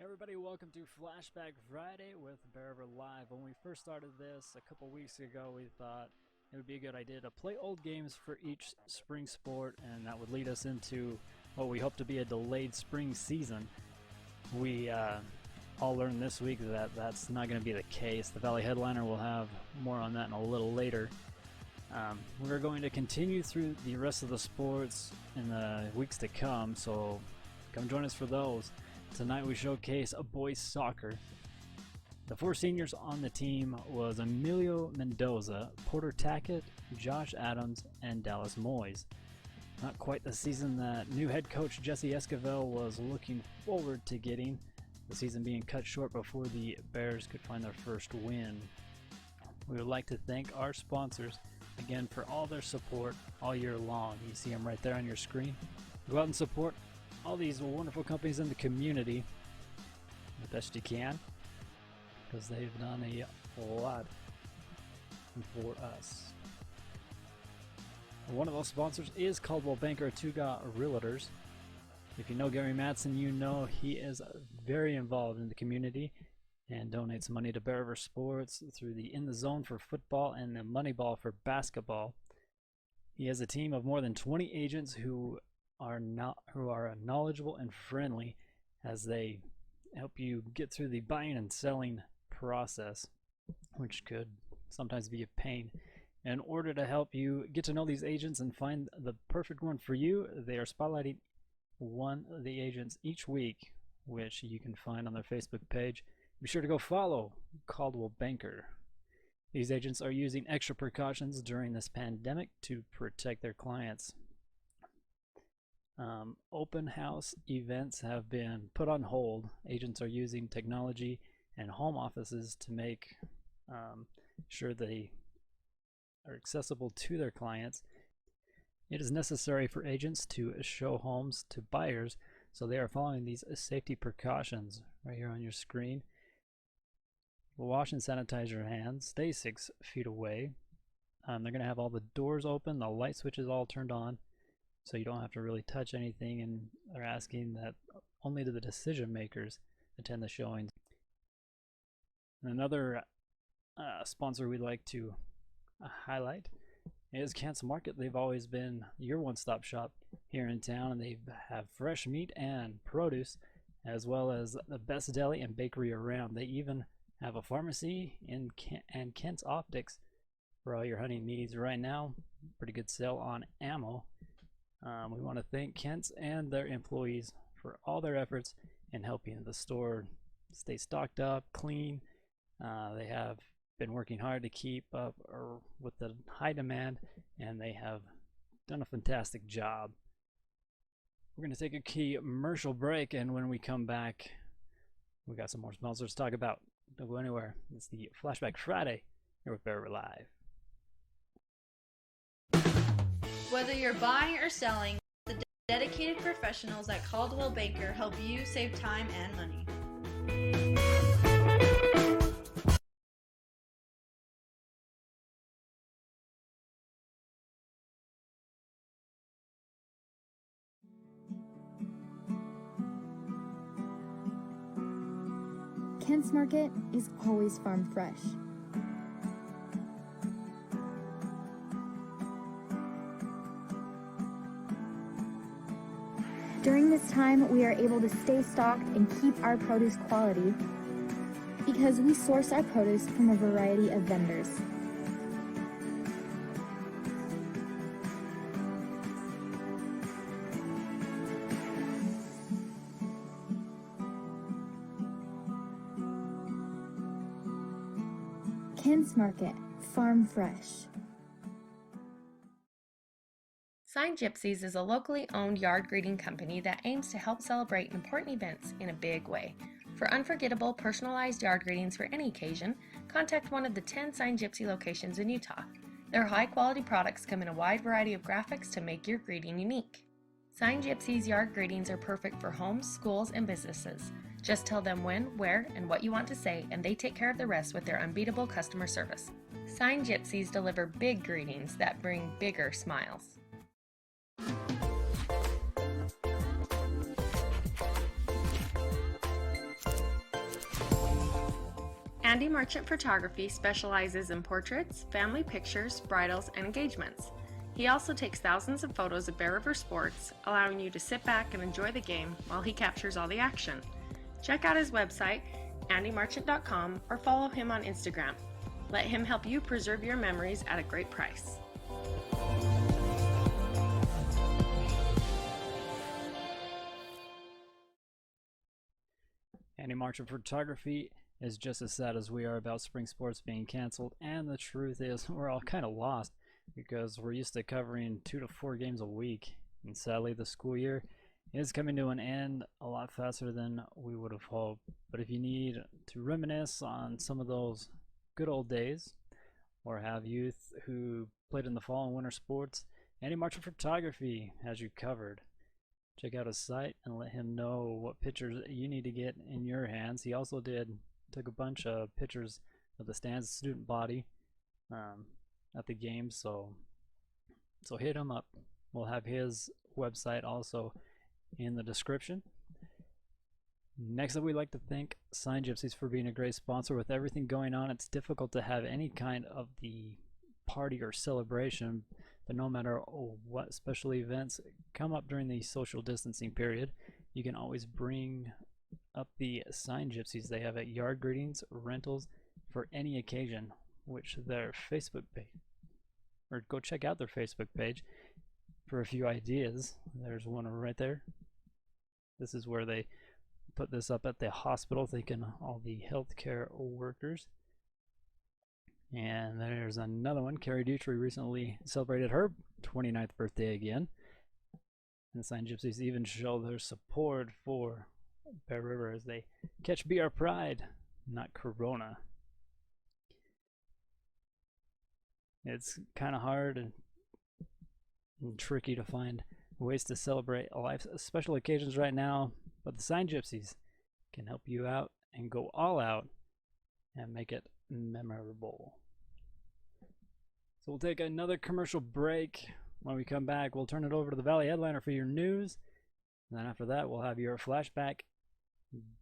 Everybody, welcome to Flashback Friday with Bear Live. When we first started this a couple weeks ago, we thought it would be a good idea to play old games for each spring sport, and that would lead us into what we hope to be a delayed spring season. We all learned this week that that's not going to be the case. The Valley Headliner will have more on that in a little later. We're going to continue through the rest of the sports in the weeks to come, so come join us for those. Tonight we showcase boys soccer. The four seniors on the team was Emilio Mendoza, Porter Tackett, Josh Adams, and Dallas Moyes. Not quite the season that new head coach Jesse Esquivel was looking forward to getting, the season being cut short before the Bears could find their first win. We would like to thank our sponsors again for all their support all year long. You see them right there on your screen. Go out and support all these wonderful companies in the community the best you can, because they've done a lot for us. One of those sponsors is Caldwell Banker Tuga Realtors. If you know Gary Madsen, you know he is very involved in the community and donates money to Bear River Sports through the In the Zone for football and the Moneyball for basketball. He has a team of more than 20 agents who are knowledgeable and friendly as they help you get through the buying and selling process, which could sometimes be a pain. In order to help you get to know these agents and find the perfect one for you, they are spotlighting one of the agents each week, which you can find on their Facebook page. Be sure to go follow Caldwell Banker. These agents are using extra precautions during this pandemic to protect their clients. Open house events have been put on hold. Agents are using technology and home offices to make sure they are accessible to their clients. It is necessary for agents to show homes to buyers, so they are following these safety precautions right here on your screen. Wash and sanitize your hands. Stay 6 feet away. They're going to have all the doors open, the light switches all turned on, so you don't have to really touch anything, and they're asking that only the decision makers attend the showings. And another sponsor we'd like to highlight is Kent's Market. They've always been your one-stop shop here in town, and they have fresh meat and produce, as well as the best deli and bakery around. They even have a pharmacy and Kent's Optics for all your hunting needs. Right now, pretty good sale on ammo. We want to thank Kent's and their employees for all their efforts in helping the store stay stocked up, clean. They have been working hard to keep up with the high demand, and they have done a fantastic job. We're going to take a commercial break, and when we come back, we got some more sponsors to talk about. Don't go anywhere. It's the Flashback Friday here with Bear Live. Whether you're buying or selling, the dedicated professionals at Caldwell Banker help you save time and money. Kent's Market is always farm fresh. During this time, we are able to stay stocked and keep our produce quality because we source our produce from a variety of vendors. Kent's Market, farm fresh. Sign Gypsies is a locally owned yard greeting company that aims to help celebrate important events in a big way. For unforgettable, personalized yard greetings for any occasion, contact one of the 10 Sign Gypsy locations in Utah. Their high-quality products come in a wide variety of graphics to make your greeting unique. Sign Gypsy's yard greetings are perfect for homes, schools, and businesses. Just tell them when, where, and what you want to say, and they take care of the rest with their unbeatable customer service. Sign Gypsies deliver big greetings that bring bigger smiles. Andy Merchant Photography specializes in portraits, family pictures, bridals, and engagements. He also takes thousands of photos of Bear River sports, allowing you to sit back and enjoy the game while he captures all the action. Check out his website, andymarchant.com, or follow him on Instagram. Let him help you preserve your memories at a great price. Andy Marchant Photography is just as sad as we are about spring sports being canceled, and the truth is we're all kind of lost because we're used to covering 2 to 4 games a week, and sadly the school year is coming to an end a lot faster than we would have hoped. But if you need to reminisce on some of those good old days, or have youth who played in the fall and winter sports, Andy Marchant Photography has you covered. Check out his site and let him know what pictures you need to get in your hands. He also took a bunch of pictures of the stands student body at the game, so hit him up. We'll have his website also in the description. Next up, we'd like to thank Sign Gypsies for being a great sponsor. With everything going on, it's difficult to have any kind of the party or celebration, but no matter what special events come up during the social distancing period, you can always bring up the Sign Gypsies. They have at yard greetings, rentals for any occasion, which their Facebook page, or go check out their Facebook page for a few ideas. There's one right there. This is where they put this up at the hospital, thanking all the healthcare workers. And there's another one. Carrie Dutry recently celebrated her 29th birthday again. And the Sign Gypsies even show their support for Bear River as they catch Be Our Pride, not Corona. It's kind of hard and tricky to find ways to celebrate life's special occasions right now, but the Sign Gypsies can help you out and go all out and make it memorable. So we'll take another commercial break. When we come back, we'll turn it over to the Valley Headliner for your news. And then after that, we'll have your Flashback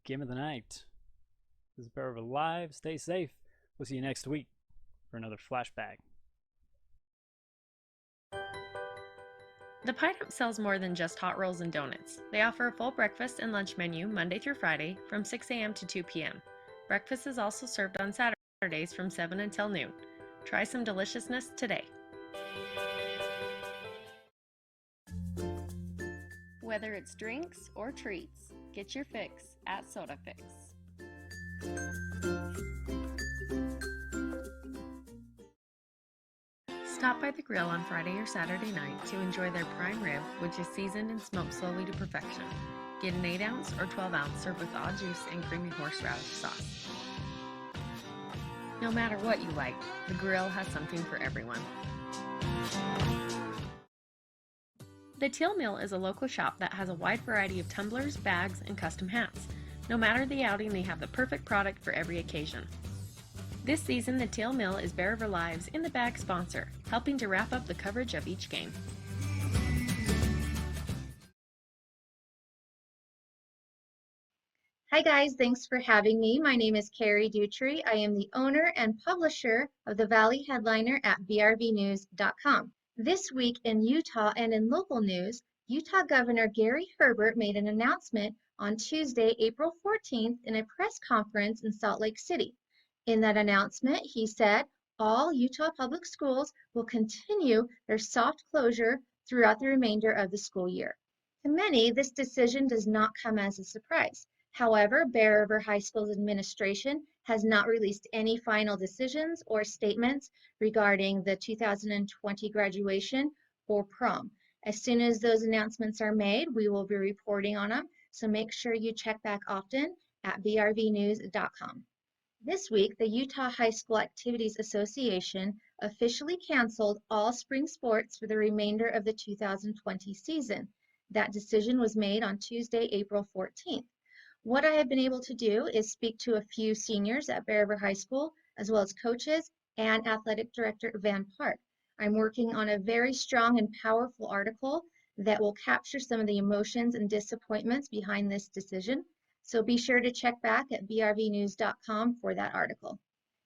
Game of the Night. This is Bear River Live. Stay safe. We'll see you next week for another Flashback. The Pine Up sells more than just hot rolls and donuts. They offer a full breakfast and lunch menu Monday through Friday from 6 a.m. to 2 p.m. Breakfast is also served on Saturdays from 7 until noon. Try some deliciousness today. Whether it's drinks or treats, get your fix at Soda Fix. Stop by the grill on Friday or Saturday night to enjoy their prime rib, which is seasoned and smoked slowly to perfection. Get an 8-ounce or 12-ounce served with odd juice and creamy horseradish sauce. No matter what you like, the grill has something for everyone. The Teal Mill is a local shop that has a wide variety of tumblers, bags, and custom hats. No matter the outing, they have the perfect product for every occasion. This season, the Teal Mill is Bear River Live's In the Bag sponsor, helping to wrap up the coverage of each game. Hi guys, thanks for having me. My name is Carrie Dutry. I am the owner and publisher of the Valley Headliner at brvnews.com. This week in Utah and in local news, Utah Governor Gary Herbert made an announcement on Tuesday, April 14th in a press conference in Salt Lake City. In that announcement, he said all Utah public schools will continue their soft closure throughout the remainder of the school year. To many, this decision does not come as a surprise. However, Bear River High School's administration has not released any final decisions or statements regarding the 2020 graduation or prom. As soon as those announcements are made, we will be reporting on them, so make sure you check back often at brvnews.com. This week, the Utah High School Activities Association officially canceled all spring sports for the remainder of the 2020 season. That decision was made on Tuesday, April 14th. What I have been able to do is speak to a few seniors at Bear River High School, as well as coaches and athletic director Van Park. I'm working on a very strong and powerful article that will capture some of the emotions and disappointments behind this decision. So be sure to check back at brvnews.com for that article.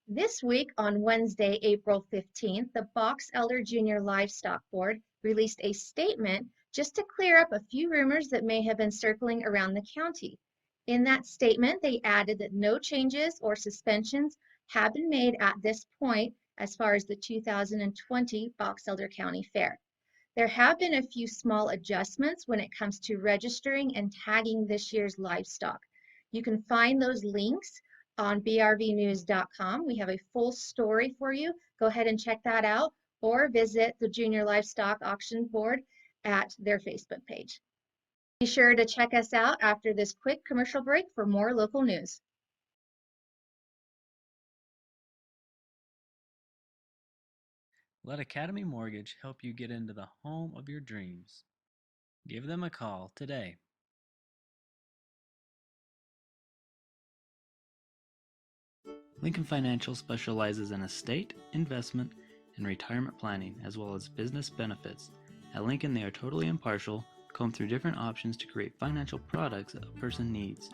This week, on Wednesday, April 15th, the Box Elder Junior Livestock Board released a statement just to clear up a few rumors that may have been circling around the county. In that statement, they added that no changes or suspensions have been made at this point as far as the 2020 Box Elder County Fair. There have been a few small adjustments when it comes to registering and tagging this year's livestock. You can find those links on brvnews.com. We have a full story for you. Go ahead and check that out, or visit the Junior Livestock Auction Board at their Facebook page. Be sure to check us out after this quick commercial break for more local news. Let Academy Mortgage help you get into the home of your dreams. Give them a call today. Lincoln Financial specializes in estate, investment, and retirement planning, as well as business benefits. At Lincoln, they are totally impartial, comb through different options to create financial products a person needs.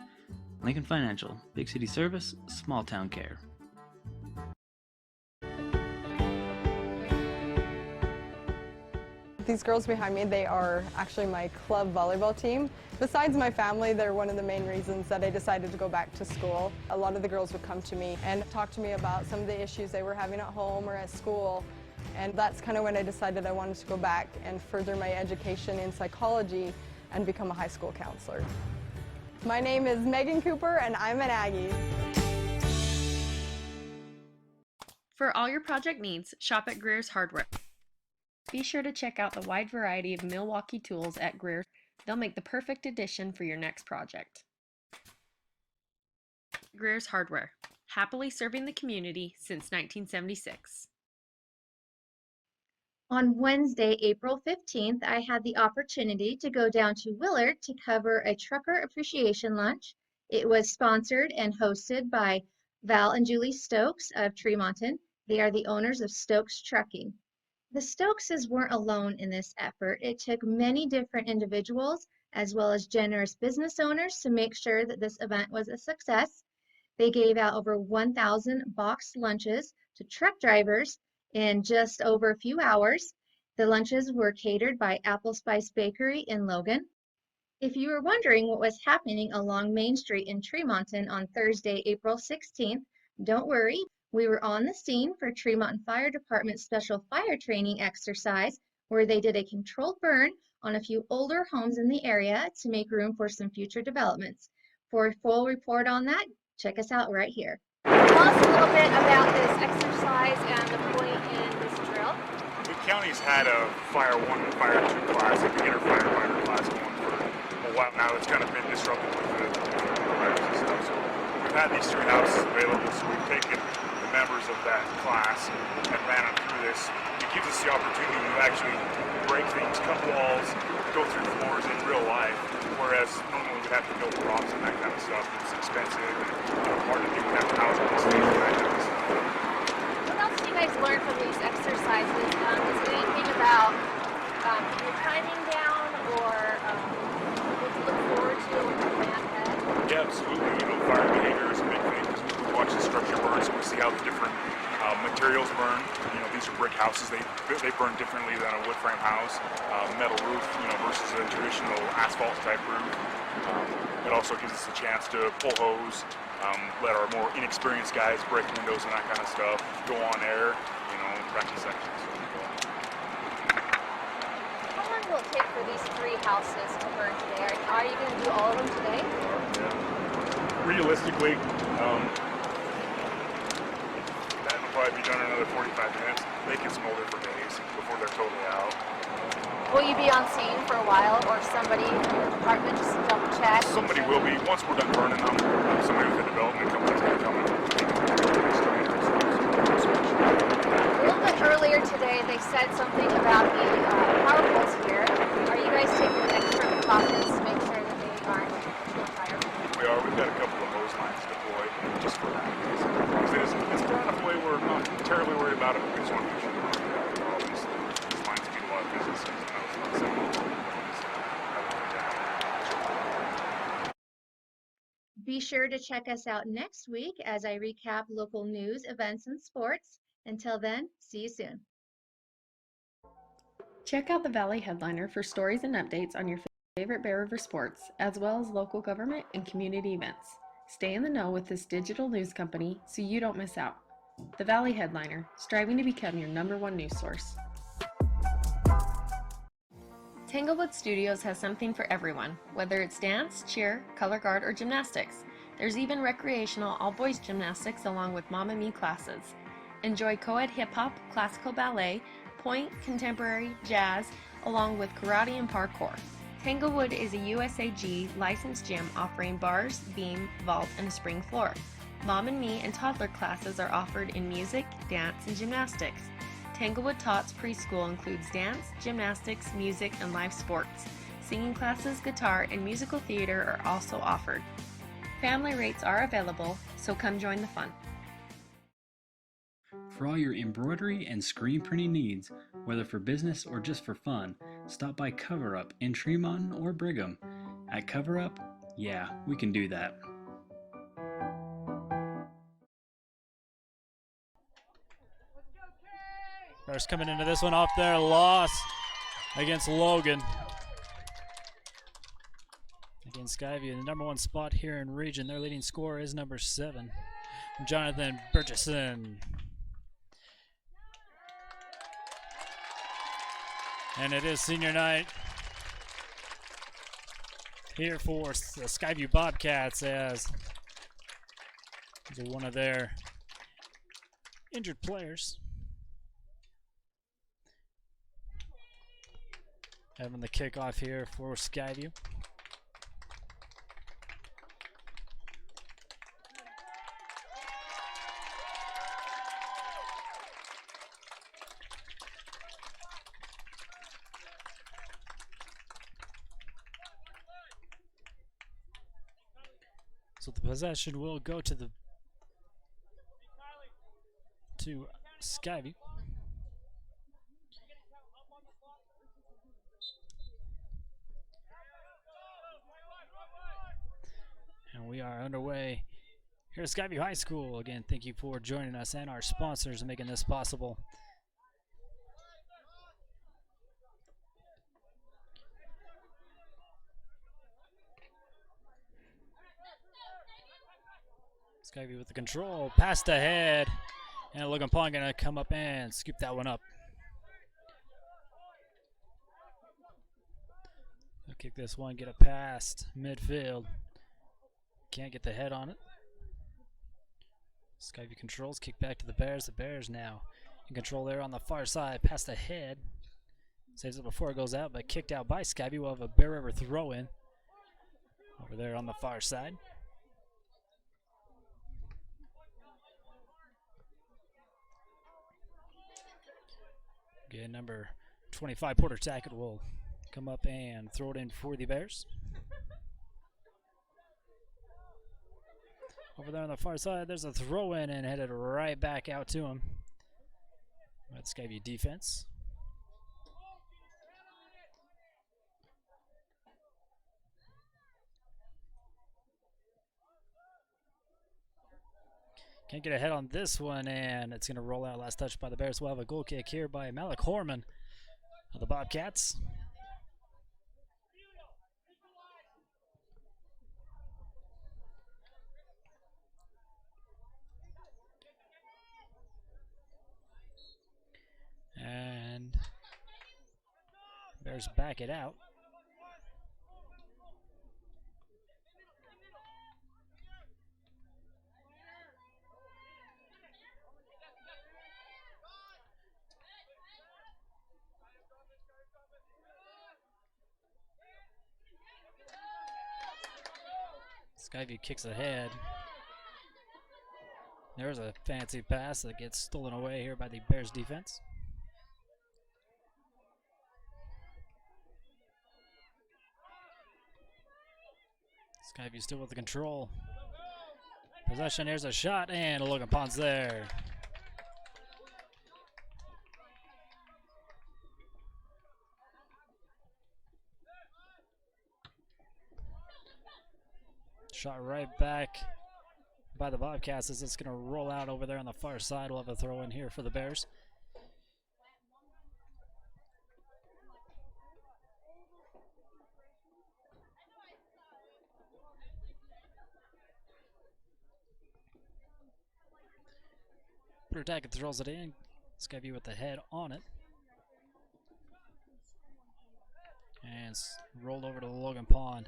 Lincoln Financial, big city service, small town care. These girls behind me, they are actually my club volleyball team. Besides my family, they're one of the main reasons that I decided to go back to school. A lot of the girls would come to me and talk to me about some of the issues they were having at home or at school. And that's kind of when I decided I wanted to go back and further my education in psychology and become a high school counselor. My name is Megan Cooper and I'm an Aggie. For all your project needs, shop at Greer's Hardware. Be sure to check out the wide variety of Milwaukee tools at Greer. They'll make the perfect addition for your next project. Greer's Hardware, happily serving the community since 1976. On Wednesday, April 15th, I had the opportunity to go down to Willard to cover a trucker appreciation lunch. It was sponsored and hosted by Val and Julie Stokes of Tremonton. They are the owners of Stokes Trucking. The Stokeses weren't alone in this effort. It took many different individuals as well as generous business owners to make sure that this event was a success. They gave out over 1,000 boxed lunches to truck drivers in just over a few hours. The lunches were catered by Apple Spice Bakery in Logan. If you were wondering what was happening along Main Street in Tremonton on Thursday, April 16th, don't worry. We were on the scene for Tremonton Fire Department's special fire training exercise, where they did a controlled burn on a few older homes in the area to make room for some future developments. For a full report on that, check us out right here. Tell us a little bit about this exercise and the point in this drill. The county's had a Fire 1 and Fire 2 class, a beginner firefighter class going for a while now. It's kind of been disrupted with the virus and stuff. So we've had these three houses available, so we've taken the members of that class and ran them through this. It gives us the opportunity to actually break things, cut walls, go through floors in real life, whereas normally we'd have to build props and that kind of stuff. It's expensive and hard to do. We have to house on stage and that kind of stuff. What else do you guys learn from these exercises? Is there anything about keeping your timing down or what to look forward to when you plan ahead? Yeah, absolutely. You know, fire behavior is a big thing because we watch the structure burn, so we see how the different materials burn. You know, these are brick houses. They burn differently than a wood frame house. Metal roof, you know, versus a traditional asphalt type roof. It also gives us a chance to pull hose, let our more inexperienced guys break windows and that kind of stuff, go on air, you know, practice sections. How long will it take for these three houses to burn today? Are you going to do all of them today? Yeah. Realistically, that will probably be done in another 45 minutes. They can smolder for days before they're totally out. Will you be on scene for a while, or somebody from your department just double check? Somebody will be. Once we're done burning them, somebody with the development company's going to come and A little bit earlier today, they said something about the power poles here. Are you guys taking extra precautions to make sure that they aren't on fire? We are. We've got a couple of hose lines deployed just for that reason. It's far enough away we're not terribly worried about it, but we just want to make sure we're all these lines feed a lot of businesses. Be sure to check us out next week as I recap local news, events, and sports. Until then, see you soon. Check out the Valley Headliner for stories and updates on your favorite Bear River sports, as well as local government and community events. Stay in the know with this digital news company so you don't miss out. The Valley Headliner, striving to become your #1 news source. Tanglewood Studios has something for everyone, whether it's dance, cheer, color guard, or gymnastics. There's even recreational all-boys gymnastics along with Mamma Mia classes. Enjoy co-ed hip-hop, classical ballet, point, contemporary, jazz, along with karate and parkour. Tanglewood is a USAG licensed gym offering bars, beam, vault, and a spring floor. Mom and Me and toddler classes are offered in music, dance, and gymnastics. Tanglewood Tots preschool includes dance, gymnastics, music, and live sports. Singing classes, guitar, and musical theater are also offered. Family rates are available, so come join the fun. For all your embroidery and screen printing needs, whether for business or just for fun, stop by Cover Up in Tremont or Brigham. At Cover Up, yeah, we can do that. Bears coming into this one off their loss against Logan. Against Skyview, the #1 spot here in region. Their leading scorer is number 7, Jonathan Burgesson. And it is senior night here for the Skyview Bobcats as one of their injured players having the kickoff here for Skyview. So the possession will go to Skyview. And we are underway here at Skyview High School. Again, thank you for joining us and our sponsors and making this possible. Skyview with the control, passed ahead, and Logan Pond gonna come up and scoop that one up. They'll kick this one, get it past midfield. Can't get the head on it. Skyview controls, kick back to the Bears. The Bears now in control there on the far side, past the head. Saves it before it goes out, but kicked out by Skyview. We'll have a Bear River throw in over there on the far side. Again, number 25, Porter Tackett, will come up and throw it in for the Bears. Over there on the far side, there's a throw in and headed right back out to him. That's Skyview defense. Can't get a head on this one, and it's going to roll out. Last touch by the Bears. We'll have a goal kick here by Malik Horman of the Bobcats. And Bears back it out. Skyview kicks ahead. There's a fancy pass that gets stolen away here by the Bears defense. Skyview still with the control. Possession, here's a shot, and Logan Pond's there. Shot right back by the Bobcats as it's going to roll out over there on the far side. We'll have a throw in here for the Bears. Attack and throws it in. Skyview with the head on it. And rolled over to Logan Pond.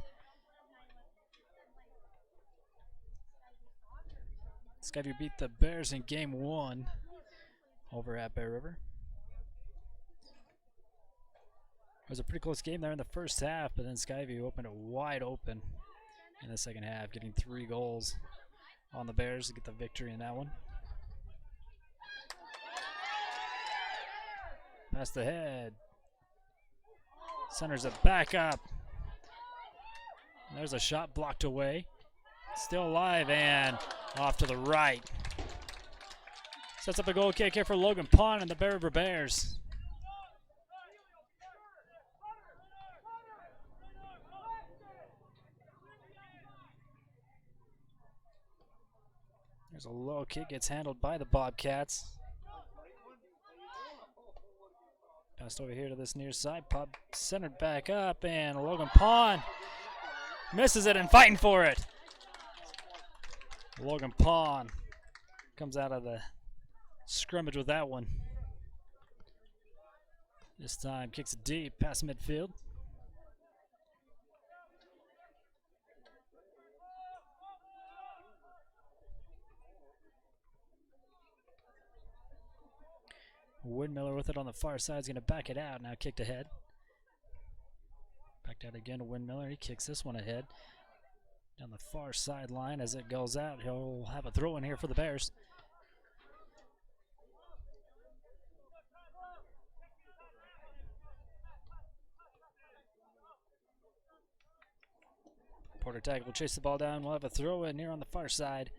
Skyview beat the Bears in game 1 over at Bear River. It was a pretty close game there in the first half, but then Skyview opened it wide open in the second half, getting 3 goals on the Bears to get the victory in that one. Past the head. Centers it back up. There's a shot blocked away. Still alive and off to the right. Sets up a goal kick here for Logan Pond and the Bear River Bears. There's a low kick, gets handled by the Bobcats. Passed over here to this near side. Pop centered back up, and Logan Pond misses it and fighting for it. Logan Pond comes out of the scrimmage with that one. This time kicks it deep past midfield. Windmiller with it on the far side is going to back it out. Now kicked ahead. Backed out again to Windmiller. He kicks this one ahead. Down the far sideline as it goes out. He'll have a throw in here for the Bears. Porter Tag will chase the ball down. We'll have a throw in here on the far side.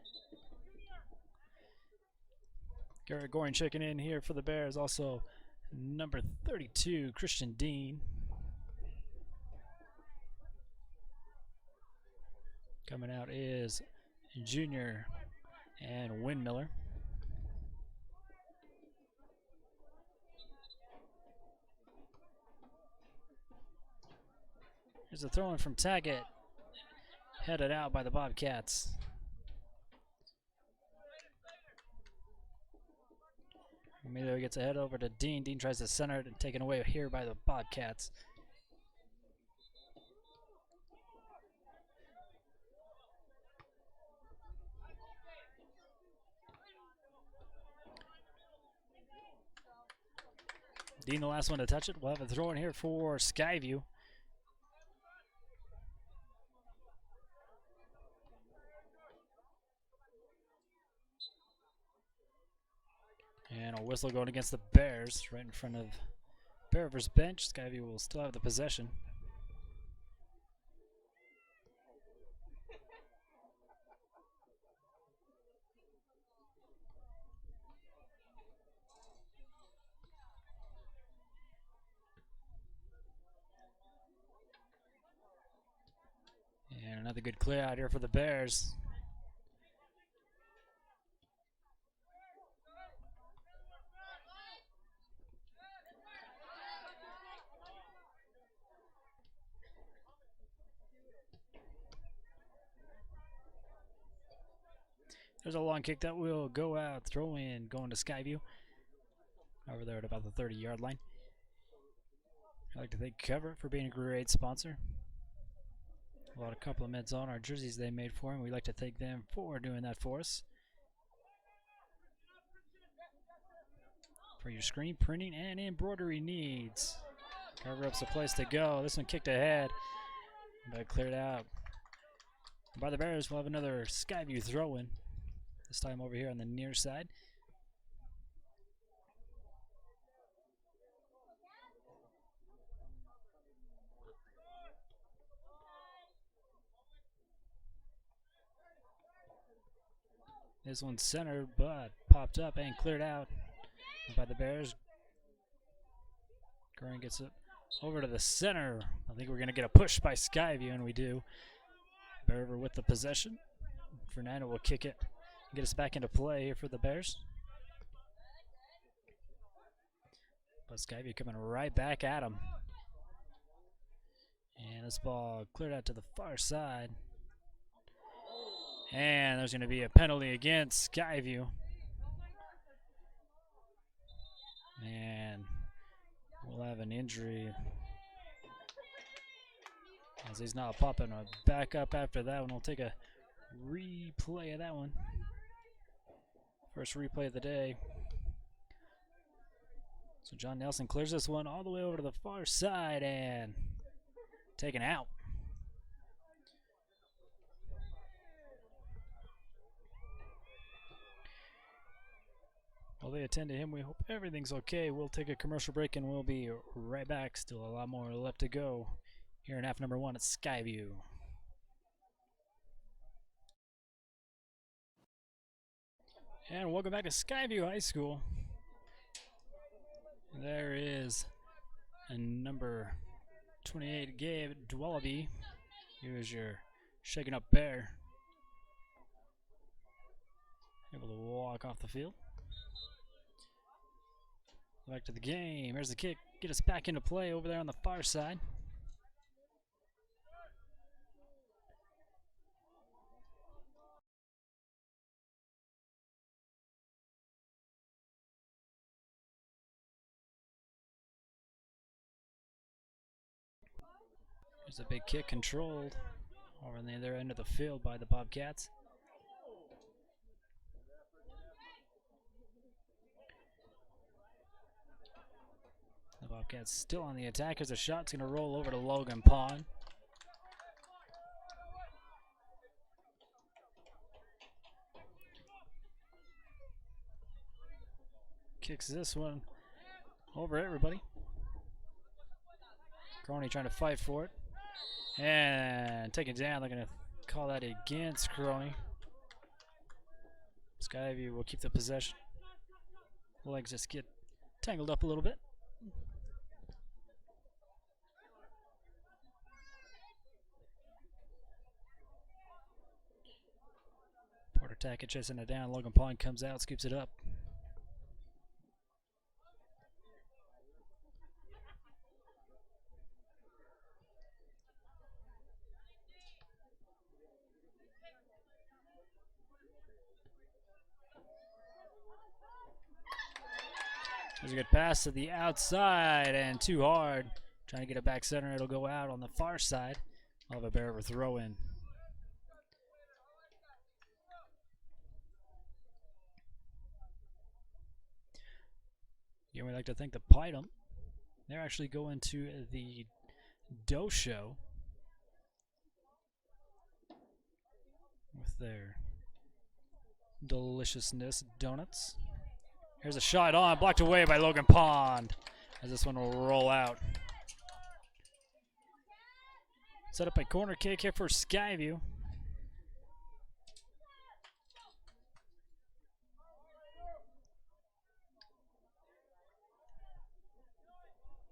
Garrett Goring checking in here for the Bears. Also, number 32, Christian Dean. Coming out is Junior and Windmiller. Here's a throw in from Taggett. Headed out by the Bobcats. Emilio gets a head over to Dean. Dean tries to center it and taken away here by the Bobcats. Dean the last one to touch it. We'll have a throw in here for Skyview. And a whistle going against the Bears right in front of Bear River's bench. Skyview will still have the possession. And another good clear out here for the Bears. There's a long kick that will go out, throw in, going to Skyview. Over there at about the 30-yard line. I'd like to thank Cover for being a great sponsor. A lot of compliments on our jerseys they made for him. We'd like to thank them for doing that for us. For your screen printing and embroidery needs. Cover Up's the place to go. This one kicked ahead, but cleared out by the Bears. We'll have another Skyview throw-in. This time over here on the near side. This one's centered, but popped up and cleared out by the Bears. Curran gets it over to the center. I think we're going to get a push by Skyview, and we do. Bear River with the possession. Fernando will kick it, get us back into play here for the Bears. But Skyview coming right back at him. And this ball cleared out to the far side. And there's going to be a penalty against Skyview. And we'll have an injury, as he's not popping back up after that one. We'll take a replay of that one. First replay of the day. So John Nelson clears this one all the way over to the far side and taken out. While they attend to him, we hope everything's okay. We'll take a commercial break and we'll be right back. Still a lot more left to go here in half number 1 at Skyview. And welcome back to Skyview High School. There is a number 28, Gabe Dwallaby. Here's your shaking up bear. Able to walk off the field. Back to the game. Here's the kick. Get us back into play over there on the far side. There's a big kick controlled over on the other end of the field by the Bobcats. The Bobcats still on the attack as the shot's going to roll over to Logan Pond. Kicks this one over everybody. Crony trying to fight for it. And taken down. They're going to call that against Crony. Skyview will keep the possession. Legs just get tangled up a little bit. Porter Tackett chasing it down. Logan Pond comes out, scoops it up. There's a good pass to the outside and too hard. Trying to get it back center. It'll go out on the far side. I'll have a Bear River throw in. Again, we'd like to thank the Pydom. They're actually going to the Dough Show with their deliciousness donuts. Here's a shot on, blocked away by Logan Pond, as this one will roll out. Set up a corner kick here for Skyview.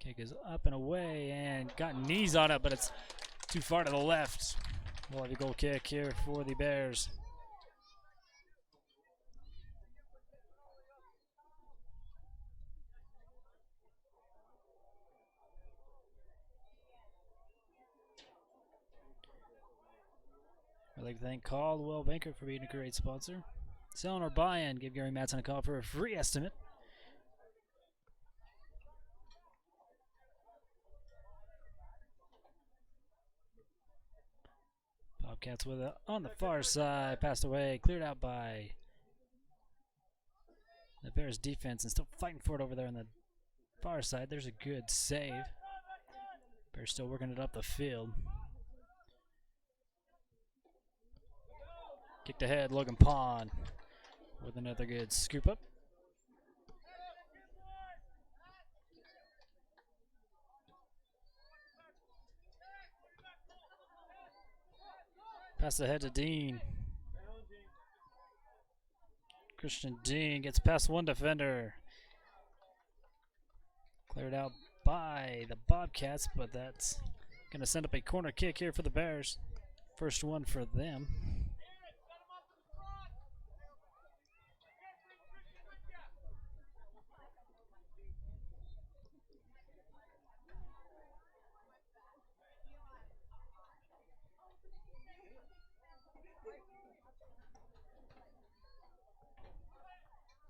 Kick is up and away and got knees on it, but it's too far to the left. We'll have a goal kick here for the Bears. I'd like to thank Caldwell Banker for being a great sponsor. Selling or buying, give Gary Matson a call for a free estimate. Bobcats with it on the far side, passed away, cleared out by the Bears defense, and still fighting for it over there on the far side. There's a good save. Bears still working it up the field. Kicked ahead, Logan Pond with another good scoop up. Pass ahead to Dean. Christian Dean gets past one defender. Cleared out by the Bobcats, but that's going to send up a corner kick here for the Bears. First one for them.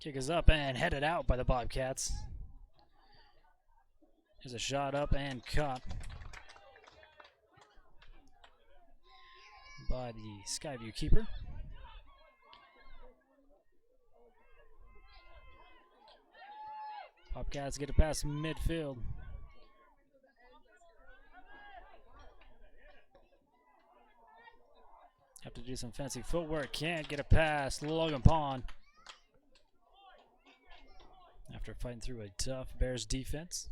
Kick is up and headed out by the Bobcats. There's a shot up and caught by the Skyview keeper. Bobcats get it past midfield. Have to do some fancy footwork. Can't get it past Logan Pond. After fighting through a tough Bears defense,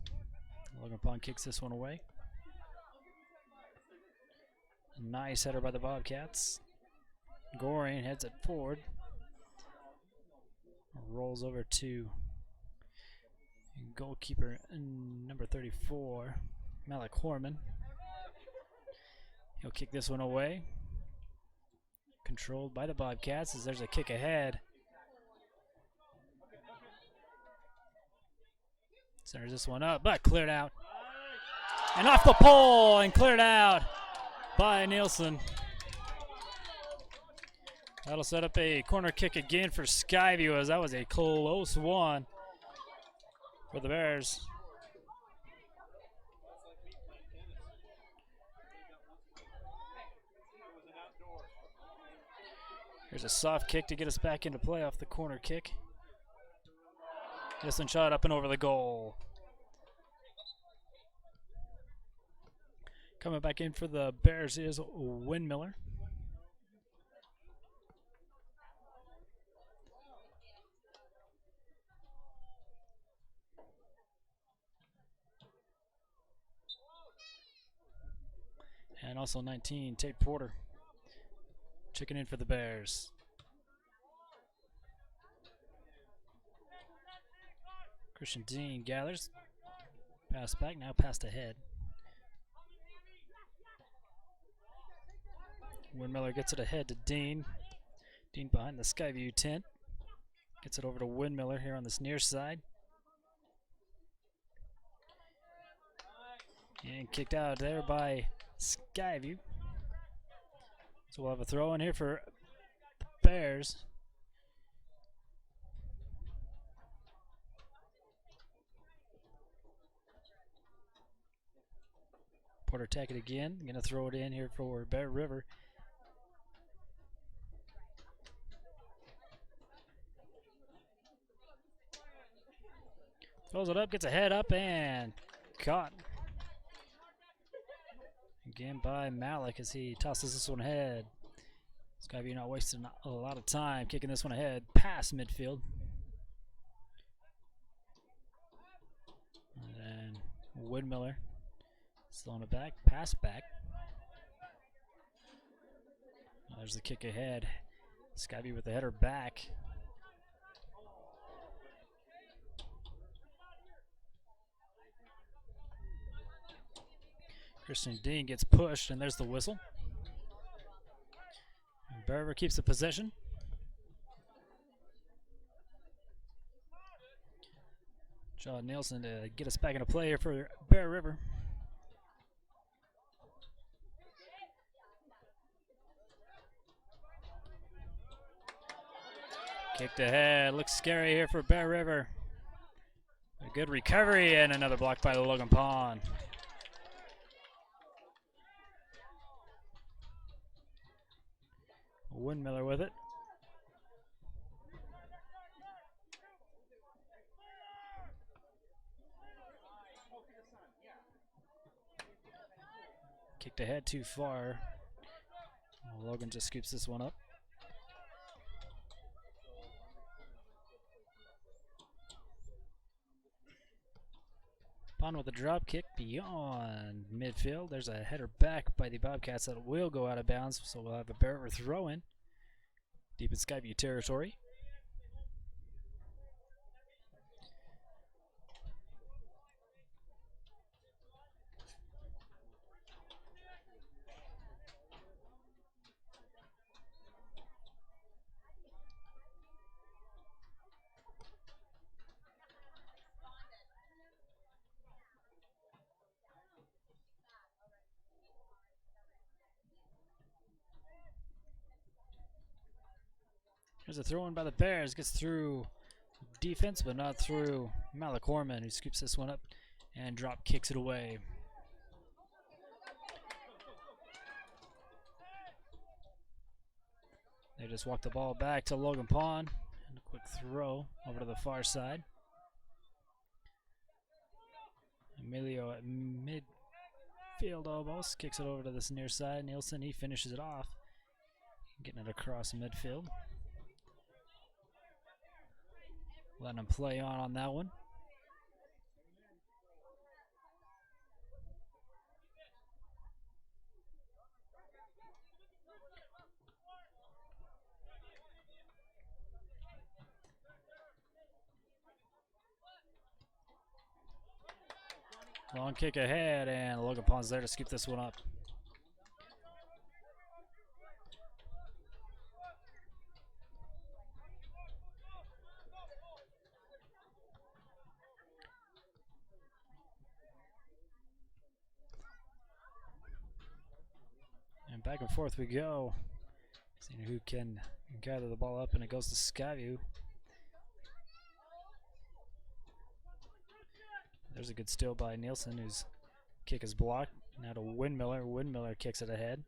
Logan Pond kicks this one away. Nice header by the Bobcats. Goring heads it forward. Rolls over to goalkeeper number 34, Malik Horman. He'll kick this one away. Controlled by the Bobcats as there's a kick ahead. Centers this one up, but cleared out. And off the pole and cleared out by Nielsen. That'll set up a corner kick again for Skyview, as that was a close one for the Bears. Here's a soft kick to get us back into play off the corner kick. This one shot up and over the goal. Coming back in for the Bears is Windmiller. And also 19, Tate Porter. Checking in for the Bears. Christian Dean gathers. Pass back, now passed ahead. Windmiller gets it ahead to Dean. Dean behind the Skyview tent. Gets it over to Windmiller here on this near side. And kicked out there by Skyview. So we'll have a throw in here for the Bears. Porter attack it again. Gonna throw it in here for Bear River. Throws it up, gets a head up, and caught. Again by Malik as he tosses this one ahead. Skyview not wasting a lot of time kicking this one ahead past midfield. And then Woodmiller still on the back, pass back. There's the kick ahead. Skyview with the header back. Christian Dean gets pushed, and there's the whistle. Bear River keeps the possession. John Nielsen to get us back into play here for Bear River. Kicked ahead, looks scary here for Bear River. A good recovery and another block by the Logan Pond. Windmiller with it. Kicked ahead too far. Logan just scoops this one up. Pond with a drop kick beyond midfield. There's a header back by the Bobcats that will go out of bounds, so we'll have a Bear River throw in deep in Skyview territory. There's a throw in by the Bears. Gets through defense, but not through Malik Horman, who scoops this one up and drop kicks it away. They just walk the ball back to Logan Pond. And a quick throw over to the far side. Emilio at midfield almost. Kicks it over to this near side. Nielsen, he finishes it off. Getting it across midfield. Letting him play on that one. Long kick ahead, and Logan Pond's there to scoop this one up. And back and forth we go. Seeing who can gather the ball up, and it goes to Skyview. There's a good steal by Nielsen, whose kick is blocked. Now to Windmiller. Windmiller kicks it ahead.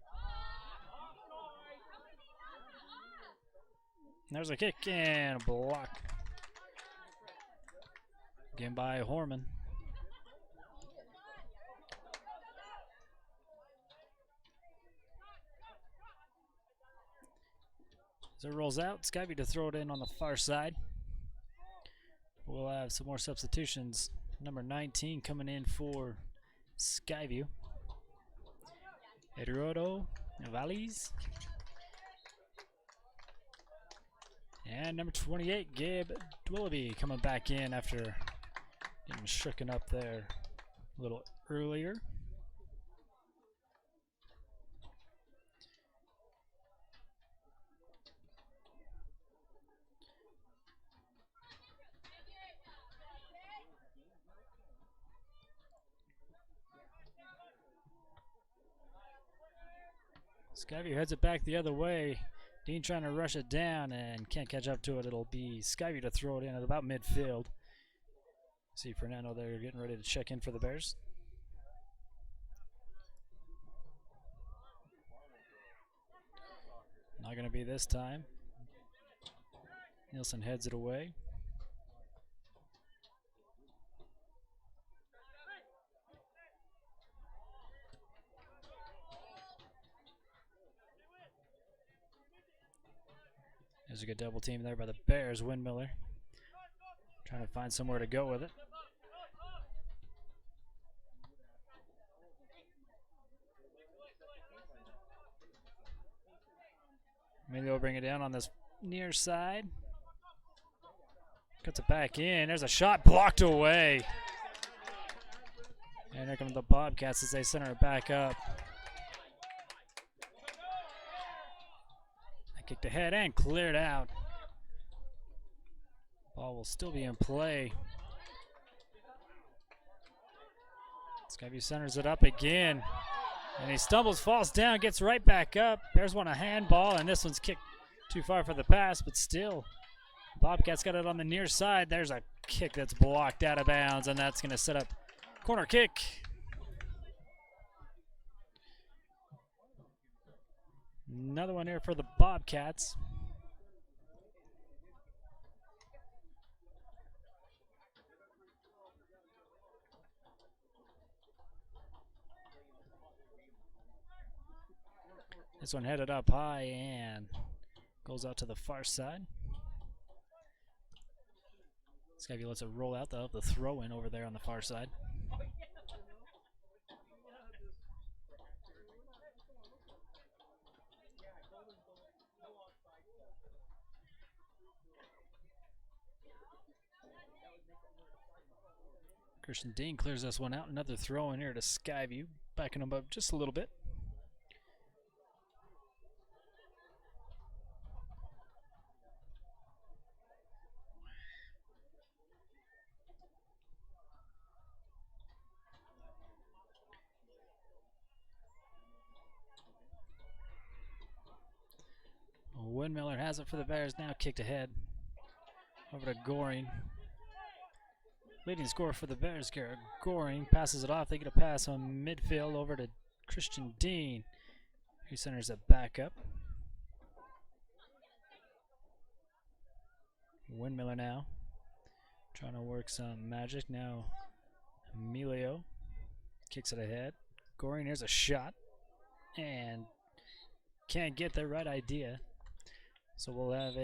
And there's a kick and a block. Again by Horman. As it rolls out, Skyview to throw it in on the far side. We'll have some more substitutions. Number 19 coming in for Skyview. Eduardo Valles. And number 28, Gabe Dwillaby, coming back in after getting shooken up there a little earlier. Skyview heads it back the other way. Dean trying to rush it down and can't catch up to it. It'll be Skyview to throw it in at about midfield. See Fernando there getting ready to check in for the Bears. Not going to be this time. Nielsen heads it away. There's a good double team there by the Bears. Windmiller trying to find somewhere to go with it. Maybe they'll bring it down on this near side. Cuts it back in. There's a shot blocked away. And here come the Bobcats as they center it back up. Kicked ahead and cleared out. Ball will still be in play. Skyview centers it up again. And he stumbles, falls down, gets right back up. Bears want a handball, and this one's kicked too far for the pass, but still. Bobcats got it on the near side. There's a kick that's blocked out of bounds, and that's going to set up corner kick. Another one here for the Bobcats. This one headed up high and goes out to the far side. Skyview lets it roll out. They'll have the throw in over there on the far side. Christian Dean clears this one out. Another throw in here to Skyview, backing them up just a little bit. Windmiller has it for the Bears. Now kicked ahead. Over to Goring. Leading scorer for the Bears, Garrett Goring, passes it off. They get a pass on midfield over to Christian Dean, who centers it back up. Windmiller now, trying to work some magic. Now Emilio kicks it ahead. Goring, here's a shot, and can't get the right idea. So we'll have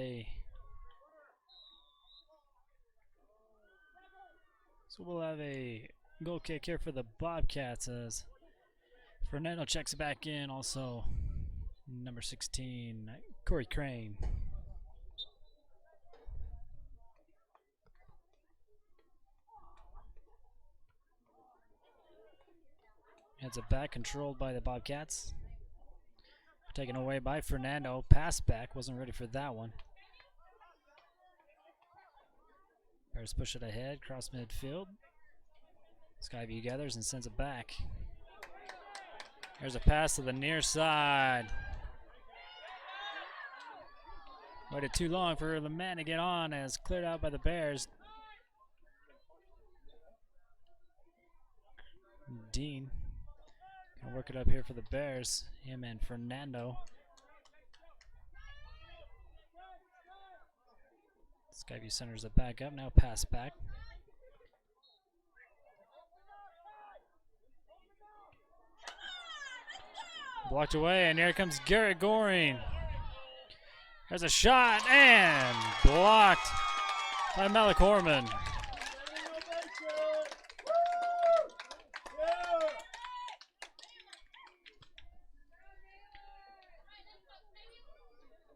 a goal kick here for the Bobcats as Fernando checks back in. Also, number 16, Corey Crane. Heads it back, controlled by the Bobcats. Taken away by Fernando. Pass back, wasn't ready for that one. Bears push it ahead, cross midfield. Skyview gathers and sends it back. There's a pass to the near side. Waited too long for the man to get on as cleared out by the Bears. Dean gonna work it up here for the Bears. Him and Fernando. Skyview centers it back up. Now pass back. Blocked away, and here comes Garrett Goring. There's a shot, and blocked by Malik Horman.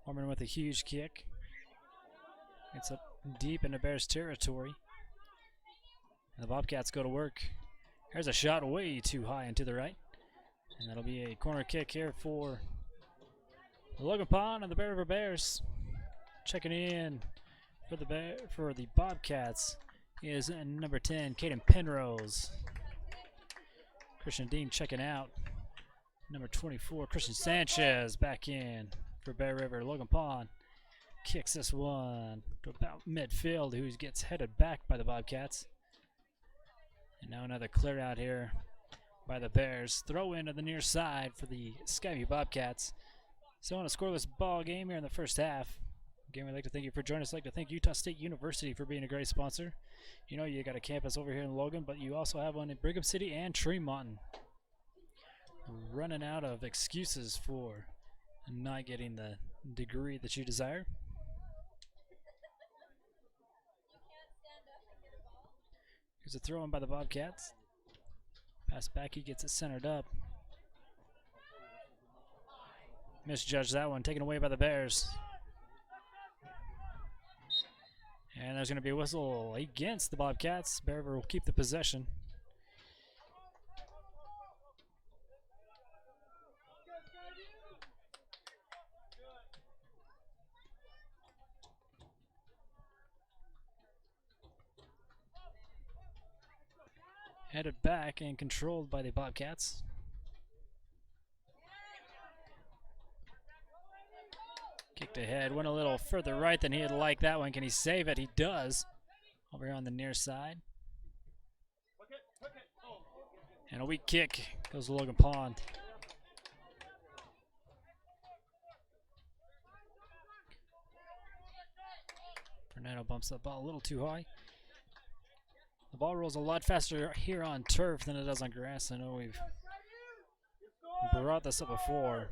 Horman with a huge kick. It's up deep into Bears territory. And the Bobcats go to work. There's a shot way too high and to the right. And that'll be a corner kick here for Logan Pond and the Bear River Bears. Checking in for the Bobcats is number 10, Caden Penrose. Christian Dean checking out. Number 24, Christian Sanchez back in for Bear River. Logan Pond kicks this one to about midfield, who gets headed back by the Bobcats. And now another clear out here by the Bears. Throw in to the near side for the Skyview Bobcats. Still on a scoreless ball game here in the first half. Again, we'd like to thank you for joining us. I'd like to thank Utah State University for being a great sponsor. You know, you got a campus over here in Logan, but you also have one in Brigham City and Tremont. Running out of excuses for not getting the degree that you desire. Here's a throw in by the Bobcats. Pass back, he gets it centered up. Misjudged that one, taken away by the Bears. And there's going to be a whistle against the Bobcats. Bear River will keep the possession. Headed back and controlled by the Bobcats. Kicked ahead, went a little further right than he'd like that one. Can he save it? He does. Over here on the near side. And a weak kick goes to Logan Pond. Fernando bumps that ball a little too high. The ball rolls a lot faster here on turf than it does on grass. I know we've brought this up before.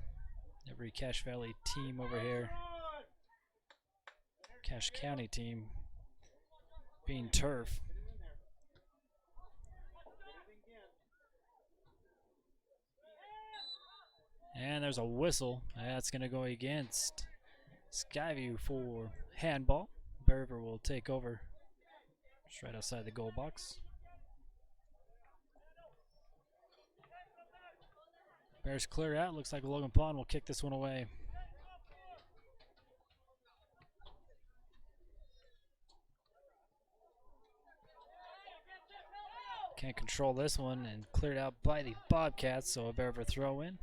Every Cache Valley team over here, Cache County team, being turf. And there's a whistle. That's going to go against Skyview for handball. Bear River will take over. Just right outside the goal box. Bears clear out. Looks like Logan Pond will kick this one away. Can't control this one, and cleared out by the Bobcats, so a Bear River throw in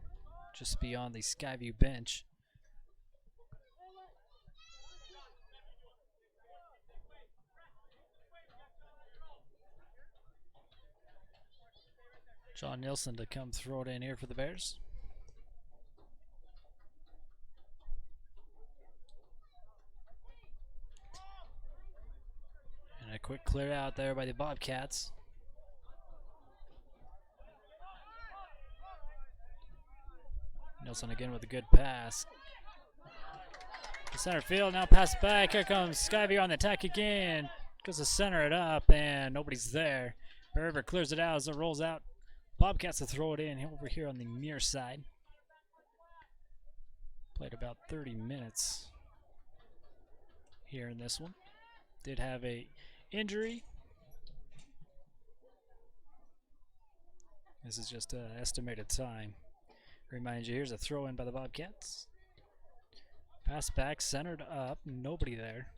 just beyond the Skyview bench. John Nielsen to come throw it in here for the Bears. And a quick clear out there by the Bobcats. Nielsen again with a good pass. To center field, now pass back. Here comes Skyview on the attack again. Goes to center it up, and nobody's there. Bear River clears it out as it rolls out. Bobcats to throw it in over here on the near side. Played about 30 minutes here in this one. Did have a injury. This is just an estimated time. Remind you, here's a throw in by the Bobcats. Pass back, centered up, nobody there.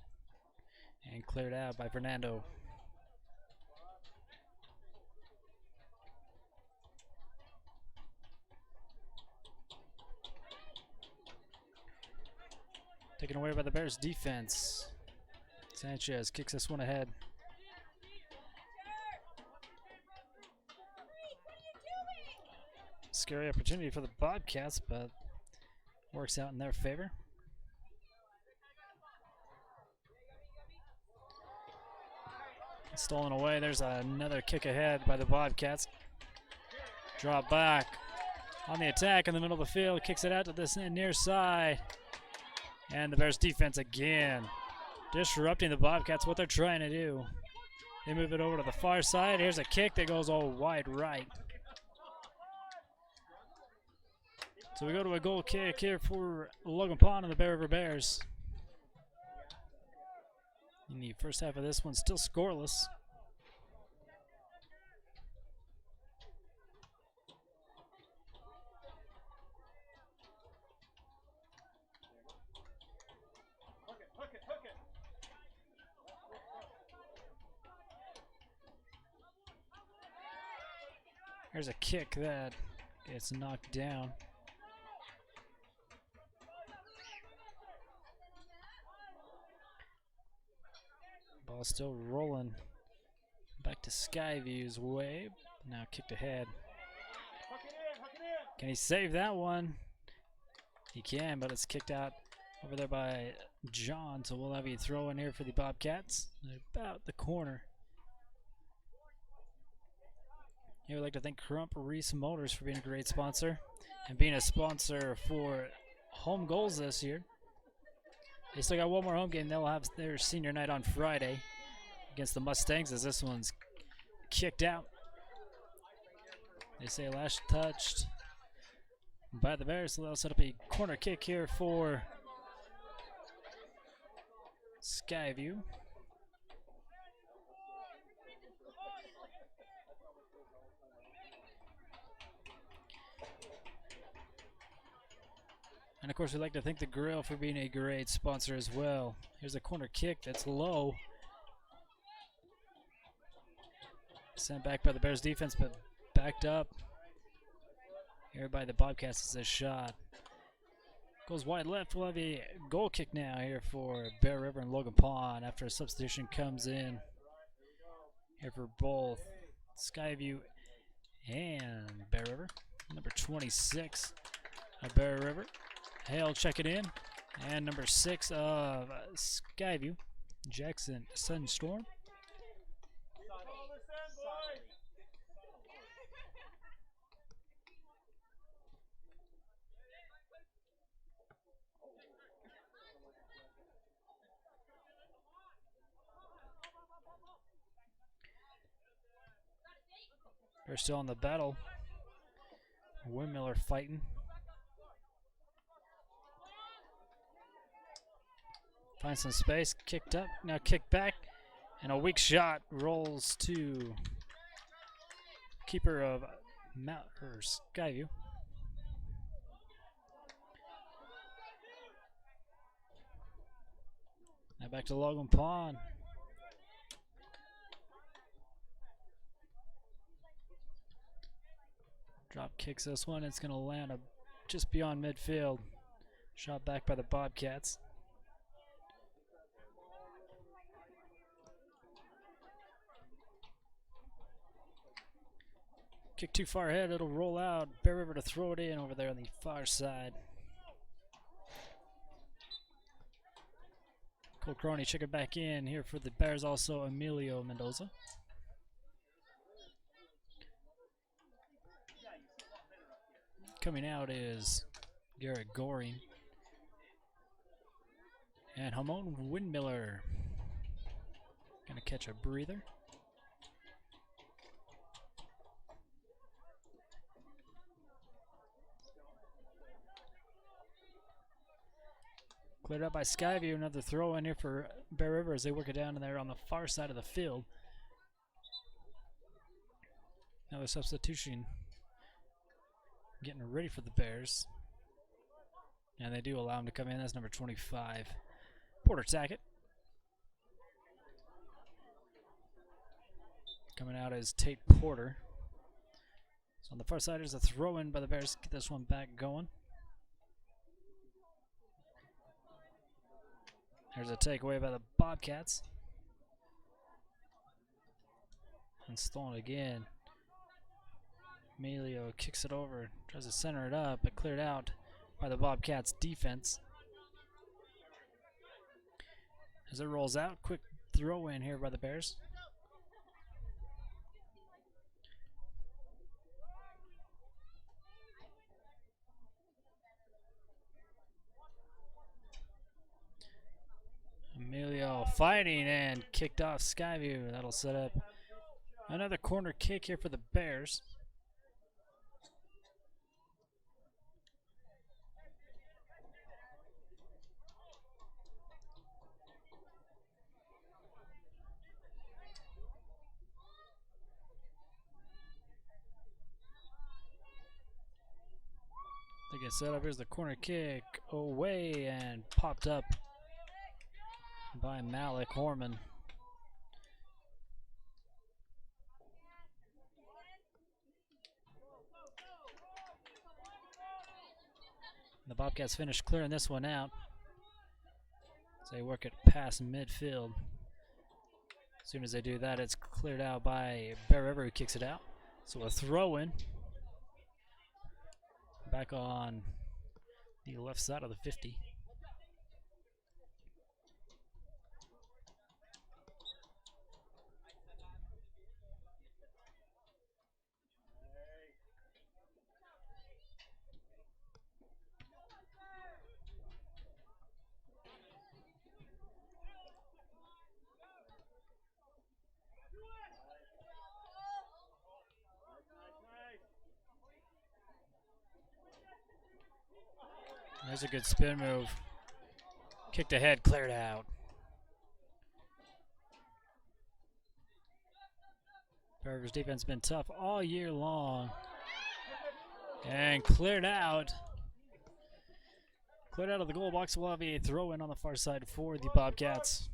And cleared out by Fernando. Taken away by the Bears defense. Sanchez kicks this one ahead. Scary opportunity for the Bobcats, but works out in their favor. Stolen away. There's another kick ahead by the Bobcats. Drop back on the attack in the middle of the field. Kicks it out to this near side. And the Bears defense again disrupting the Bobcats, what they're trying to do. They move it over to the far side. Here's a kick that goes all wide right. So we go to a goal kick here for Logan Pond and the Bear River Bears. In the first half of this one, still scoreless. There's a kick that gets knocked down. Ball still rolling back to Skyview's way. Now kicked ahead. Can he save that one? He can, but it's kicked out over there by John. So we'll have you throw in here for the Bobcats. About the corner. Here we'd like to thank Crump Reese Motors for being a great sponsor and being a sponsor for home goals this year. They still got one more home game. They'll have their senior night on Friday against the Mustangs as this one's kicked out. They say last touched by the Bears, so they'll set up a corner kick here for Skyview. And of course, we'd like to thank the Grill for being a great sponsor as well. Here's a corner kick that's low. Sent back by the Bears defense, but backed up here by the Bobcats as a shot. Goes wide left. We'll have a goal kick now here for Bear River and Logan Pond after a substitution comes in here for both Skyview and Bear River. Number 26 of Bear River. Hale check it in. And number 6 of Skyview, Jackson Sunstorm. They're still in the battle. Windmiller fighting. Finds some space, kicked up, now kicked back, and a weak shot rolls to keeper of Skyview. Now back to Logan Pond. Drop kicks this one. It's going to land just beyond midfield. Shot back by the Bobcats. Kick too far ahead, it'll roll out. Bear River to throw it in over there on the far side. Cole Crony check it back in here for the Bears, also Emilio Mendoza. Coming out is Garrett Goring. And Hamon Windmiller gonna catch a breather. Cleared up by Skyview. Another throw in here for Bear River as they work it down in there on the far side of the field. Another substitution. Getting ready for the Bears. And they do allow him to come in. That's number 25. Porter Tackett. Coming out as Tate Porter. So on the far side, there's a throw in by the Bears. Get this one back going. There's a takeaway by the Bobcats. And stolen again. Emilio kicks it over, tries to center it up, but cleared out by the Bobcats defense. As it rolls out, quick throw in here by the Bears. Emilio fighting and kicked off Skyview. That'll set up another corner kick here for the Bears. They get set up. Here's the corner kick away and popped up by Malik Horman. The Bobcats finish clearing this one out. So they work it past midfield. As soon as they do that, it's cleared out by Bear River, who kicks it out. So a throw in. Back on the left side of the 50. There's a good spin move. Kicked ahead, cleared out. Bear River's defense has been tough all year long. And cleared out. Cleared out of the goal box. We'll have a throw in on the far side for the Bobcats.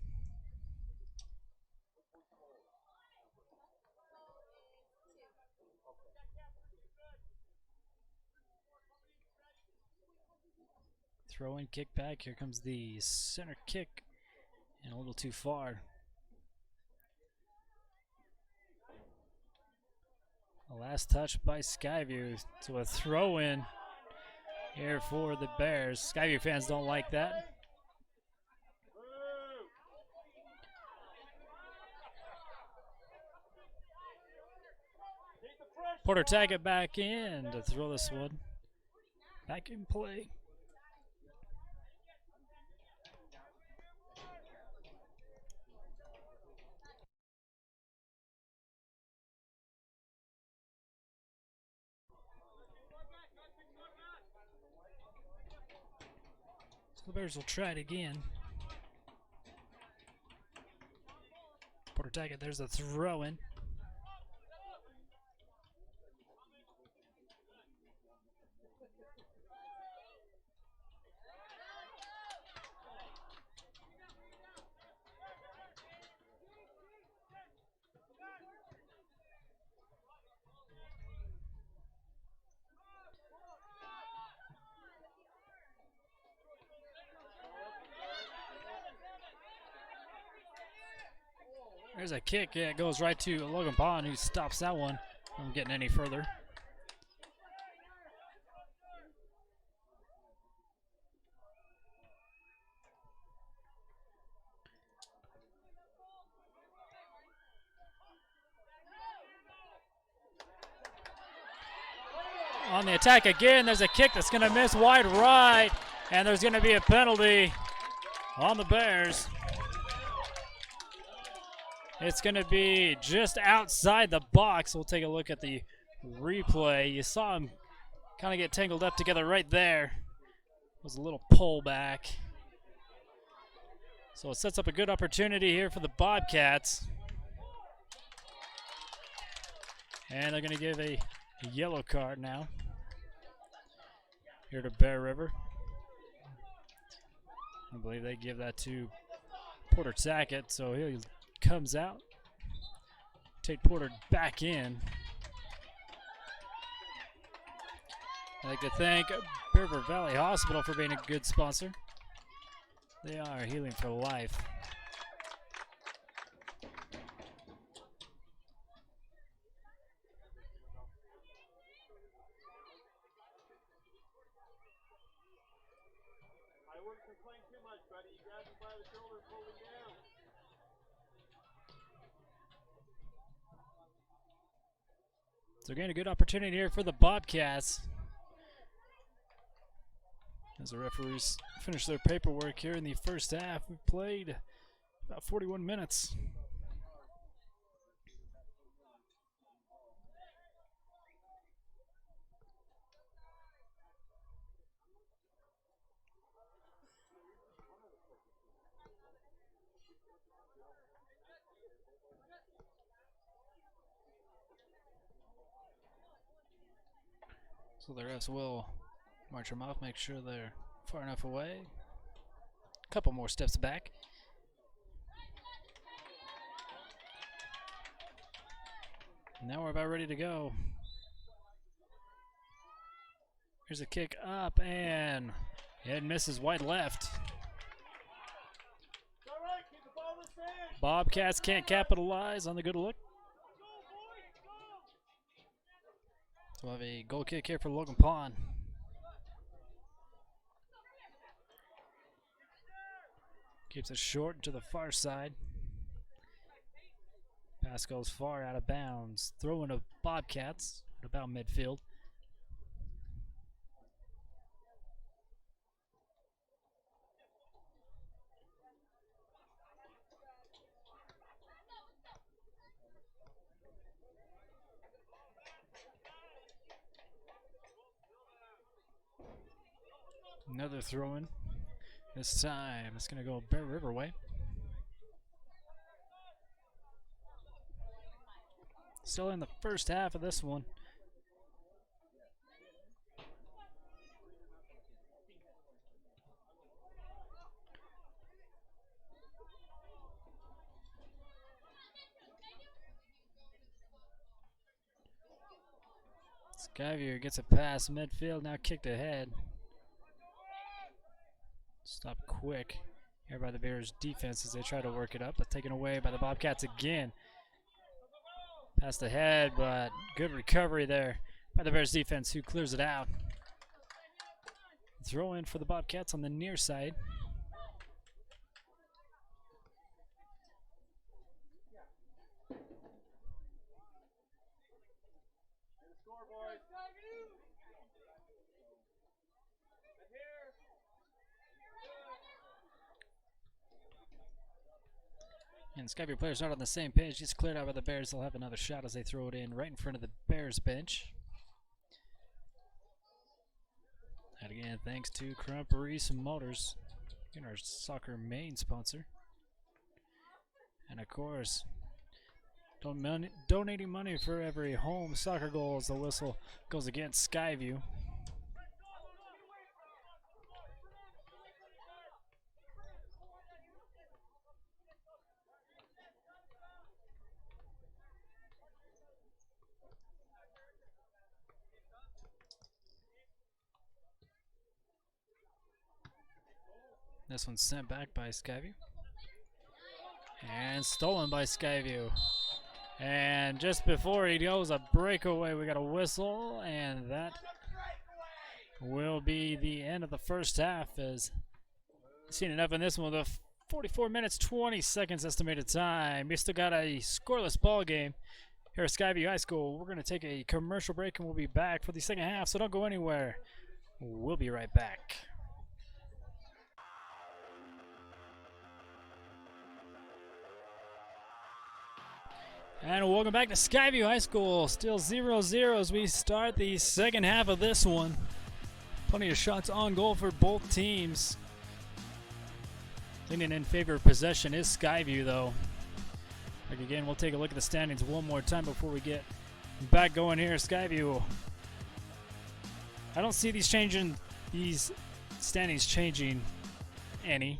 Throw in, kick back. Here comes the center kick. And a little too far. The last touch by Skyview to a throw in here for the Bears. Skyview fans don't like that. Porter Tackett back in to throw this one back in play. The Bears will try it again. Porter Tackett, there's a throw in. There's a kick. Yeah, it goes right to Logan Pond, who stops that one from getting any further. on the attack again. There's a kick that's going to miss wide right, and there's going to be a penalty on the Bears. It's going to be just outside the box. We'll take a look at the replay. You saw him kind of get tangled up together right there. It was a little pullback. So it sets up a good opportunity here for the Bobcats. And they're going to give a yellow card now here to Bear River. I believe they give that to Porter Tackett, so he comes out. Take Porter back in. I'd like to thank Bear River Valley Hospital for being a good sponsor. They are healing for life. So again, a good opportunity here for the Bobcats. As the referees finish their paperwork here in the first half, we played about 41 minutes. So the refs will march them off, make sure they're far enough away. A couple more steps back. Now we're about ready to go. Here's a kick up, and it misses wide left. Bobcats can't capitalize on the good look. So we'll have a goal kick here for Logan Pond. Keeps it short to the far side. Pass goes far out of bounds. Throw into Bobcats at about midfield. Another throw in. This time it's going to go Bear River way. Still in the first half of this one. Skyview gets a pass midfield, now kicked ahead. Stop quick here by the Bears defense as they try to work it up, but taken away by the Bobcats again. Passed ahead, but good recovery there by the Bears defense, who clears it out. Throw in for the Bobcats on the near side. And Skyview players not on the same page. It's cleared out by the Bears. They'll have another shot as they throw it in right in front of the Bears bench. And again, thanks to Crump Reese Motors, our soccer main sponsor. And of course, donating money for every home soccer goal as the whistle goes against Skyview. This one's sent back by Skyview. And stolen by Skyview. And just before he goes, a breakaway. We got a whistle, and that will be the end of the first half. As seen enough in this one with 44 minutes, 20 seconds estimated time. We still got a scoreless ball game here at Skyview High School. We're going to take a commercial break and we'll be back for the second half, so don't go anywhere. We'll be right back. And welcome back to Skyview High School. Still 0-0 as we start the second half of this one. Plenty of shots on goal for both teams. Leaning in favor of possession is Skyview, though. Like again, we'll take a look at the standings one more time before we get back going here. Skyview. I don't see these standings changing any.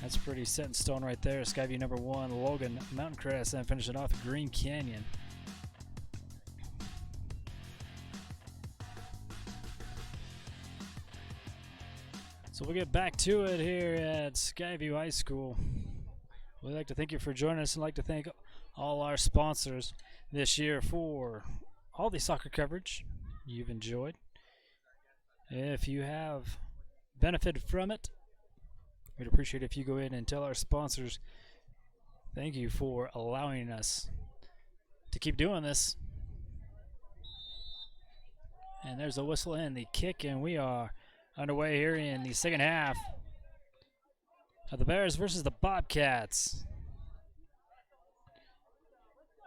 That's pretty set in stone right there. Skyview number 1, Logan, Mountain Crest, and finish it off Green Canyon. So we'll get back to it here at Skyview High School. We'd like to thank you for joining us and like to thank all our sponsors this year for all the soccer coverage you've enjoyed. If you have benefited from it, we'd appreciate it if you go in and tell our sponsors thank you for allowing us to keep doing this. And there's a whistle and the kick, and we are underway here in the second half of the Bears versus the Bobcats.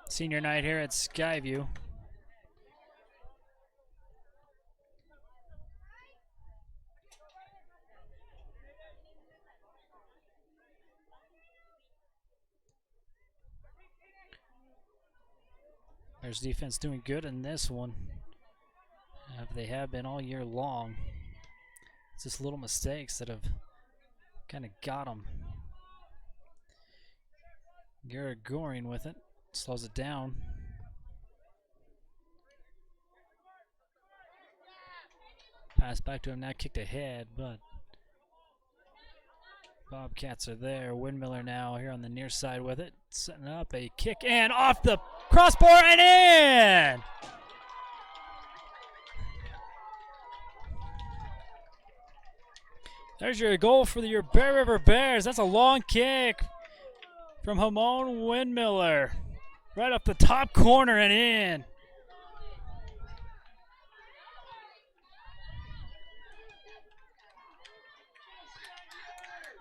Senior night here at Skyview. Bears defense doing good in this one. They have been all year long. It's just little mistakes that have kind of got them. Garrett Goring with it. Slows it down. Pass back to him now, kicked ahead, but Bobcats are there. Windmiller now here on the near side with it. Setting up a kick and off the crossbar and in! There's your goal for your Bear River Bears. That's a long kick from Hamon Windmiller. Right up the top corner and in.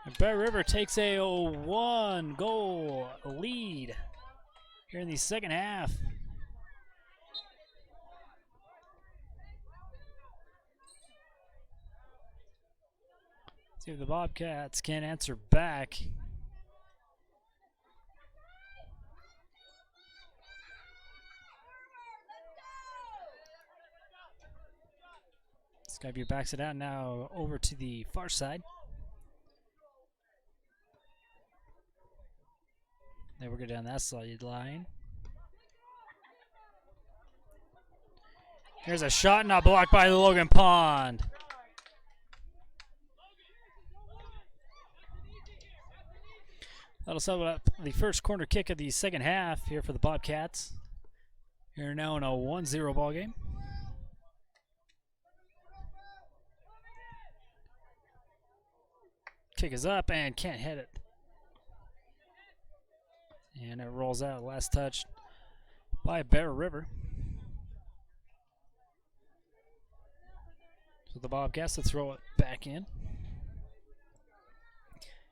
And Bear River takes a 1-goal lead here in the second half. See if the Bobcats can answer back. Skyview backs it out now over to the far side. They will go down that side line. Here's a shot, not blocked by Logan Pond. That'll settle up the first corner kick of the second half here for the Bobcats. Here now in a 1-0 ball game. Kick is up and can't hit it. And it rolls out. Last touch by Bear River. So the Bobcats to throw it back in.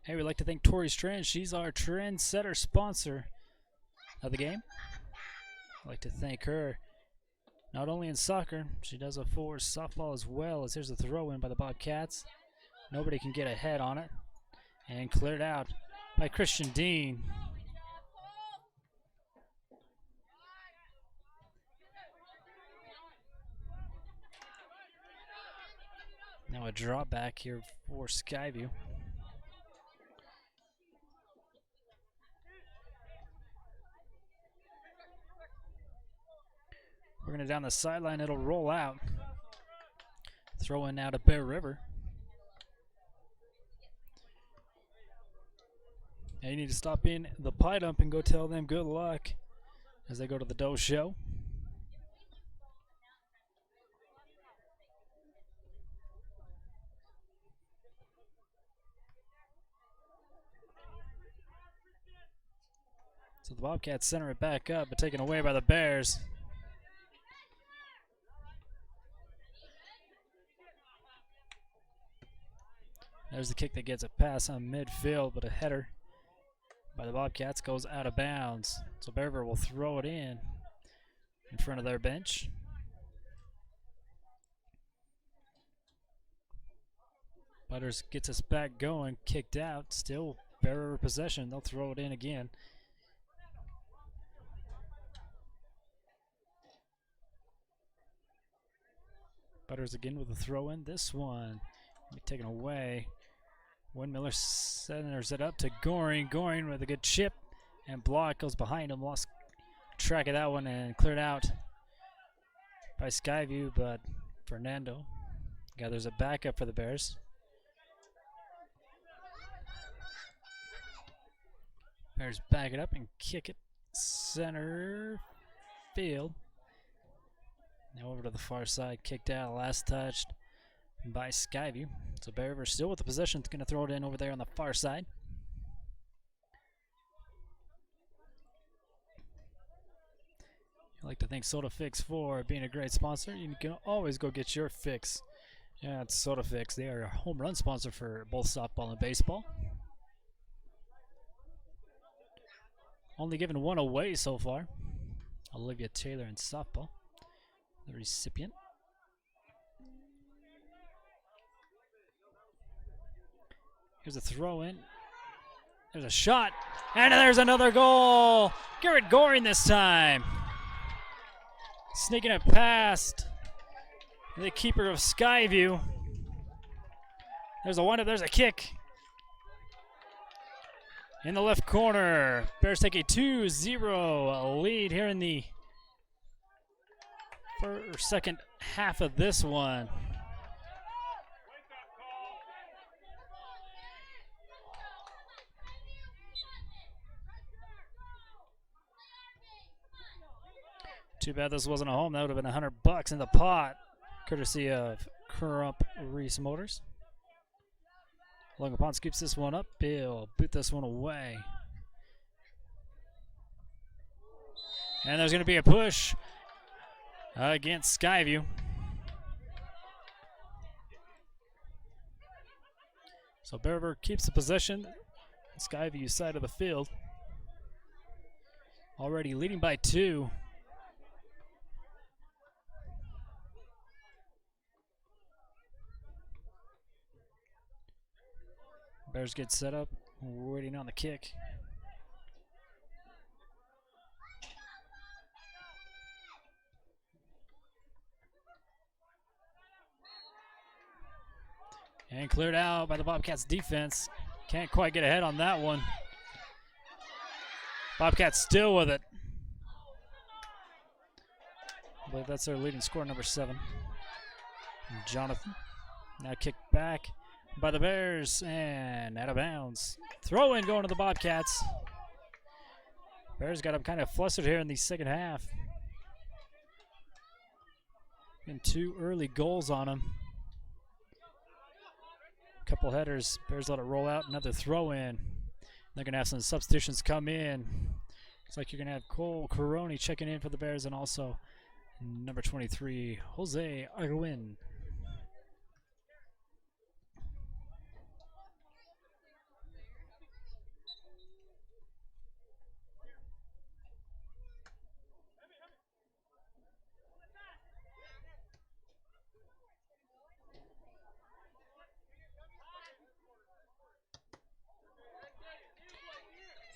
Hey, we'd like to thank Tori Strand. She's our trendsetter sponsor of the game. I'd like to thank her not only in soccer, she does it for softball as well. As here's a throw in by the Bobcats. Nobody can get ahead on it. And cleared out by Christian Dean. Now a drop back here for Skyview. We're going to down the sideline. It'll roll out. Throw in now to Bear River. Now you need to stop in the pie dump and go tell them good luck as they go to the dough show. So the Bobcats center it back up, but taken away by the Bears. There's the kick that gets a pass on midfield, but a header by the Bobcats goes out of bounds. So Bearver will throw it in front of their bench. Butters gets us back going, kicked out, still Bearver possession. They'll throw it in again. Butters again with a throw in. This one taken away. Windmiller centers it up to Goring. Goring with a good chip and block goes behind him. Lost track of that one and cleared out by Skyview, but Fernando gathers a backup for the Bears. Bears back it up and kick it center field. Now over to the far side, kicked out, last touched by Skyview. So Bearver still with the possession, going to throw it in over there on the far side. I like to thank SodaFix for being a great sponsor. You can always go get your fix. Yeah, it's SodaFix. They are a home run sponsor for both softball and baseball. Only given one away so far. Olivia Taylor in softball, the recipient. Here's a throw in. There's a shot. And there's another goal. Garrett Goring this time. Sneaking it past the keeper of Skyview. There's a windup. There's a kick. In the left corner. Bears take a 2-0 lead here in the second half of this one. Too bad this wasn't a home. That would have been $100 in the pot, courtesy of Crump Reese Motors. Logan Pond scoops this one up. Bill boot this one away. And there's going to be a push against Skyview. So Bearver keeps the possession. Skyview side of the field. Already leading by 2. Bears get set up, waiting on the kick. And cleared out by the Bobcats defense. Can't quite get ahead on that one. Bobcats still with it. I believe that's their leading scorer, number 7. Jonathan. Now kicked back by the Bears and out of bounds. Throw in going to the Bobcats. Bears got them kind of flustered here in the second half. And 2 early goals on them. Couple headers. Bears let it roll out. Another throw in. They're going to have some substitutions come in. Looks like you're going to have Cole Caroni checking in for the Bears and also number 23, Jose Arguin.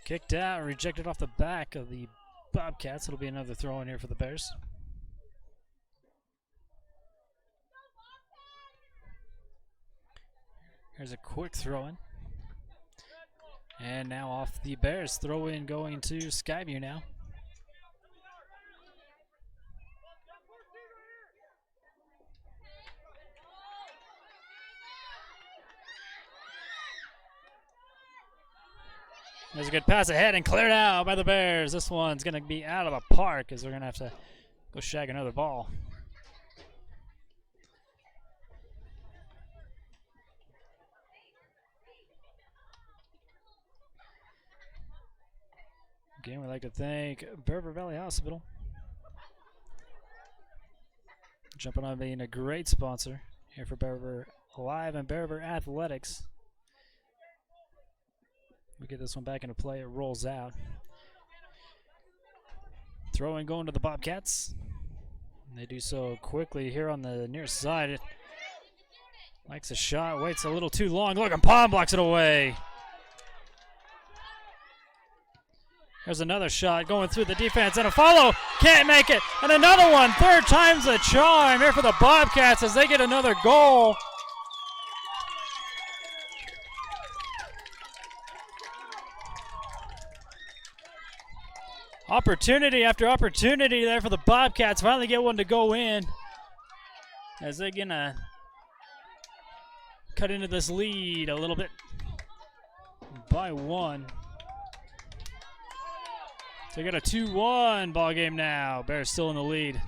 Kicked out, rejected off the back of the Bobcats. It'll be another throw in here for the Bears. Here's a quick throw in. And now off the Bears. Throw in going to Skyview now. There's a good pass ahead and cleared out by the Bears. This one's going to be out of the park as we're going to have to go shag another ball. Again, we'd like to thank Beaver Valley Hospital. Jumping on being a great sponsor here for Beaver Live and Beaver Athletics. We get this one back into play. It rolls out. Throwing going to the Bobcats. And they do so quickly here on the near side. Likes a shot, waits a little too long. Logan Pond blocks it away. There's another shot going through the defense and a follow. Can't make it. And another one. Third time's the charm here for the Bobcats as they get another goal. Opportunity after opportunity there for the Bobcats. Finally get one to go in. As they're going to cut into this lead a little bit by one. So they got a 2-1 ball game now. Bears still in the lead.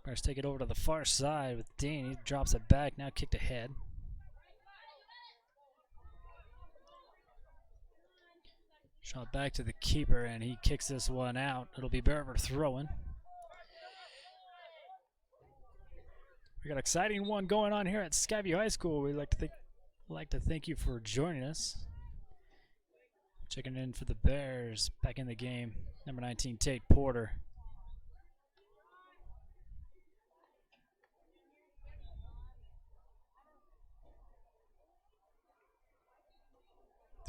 Bears take it over to the far side with Dean. He drops it back, now kicked ahead. Shot back to the keeper, and he kicks this one out. It'll be Beaver throwing. We got an exciting one going on here at Skyview High School. We'd like to thank you for joining us. Checking in for the Bears, back in the game, number 19, Tate Porter.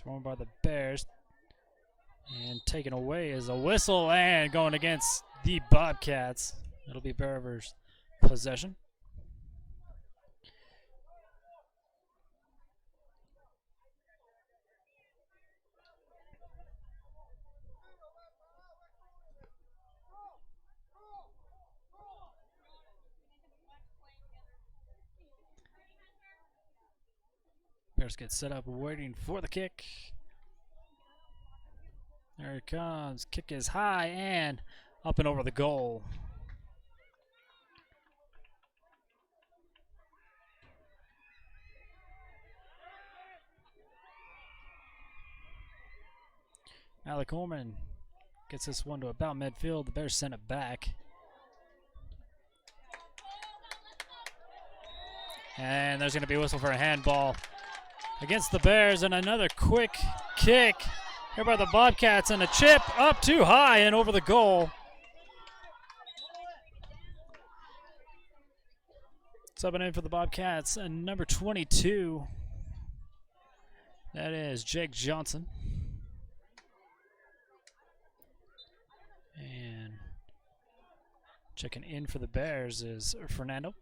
Thrown by the Bears. And taken away is a whistle, and going against the Bobcats. It'll be Bear's possession. Bears get set up, waiting for the kick. There it comes. Kick is high and up and over the goal. Alec Holman gets this one to about midfield. The Bears send it back. And there's going to be a whistle for a handball against the Bears, and another quick kick here by the Bobcats, and a chip up too high and over the goal. Subbing in for the Bobcats, and number 22, that is Jake Johnson. And checking in for the Bears is Fernando.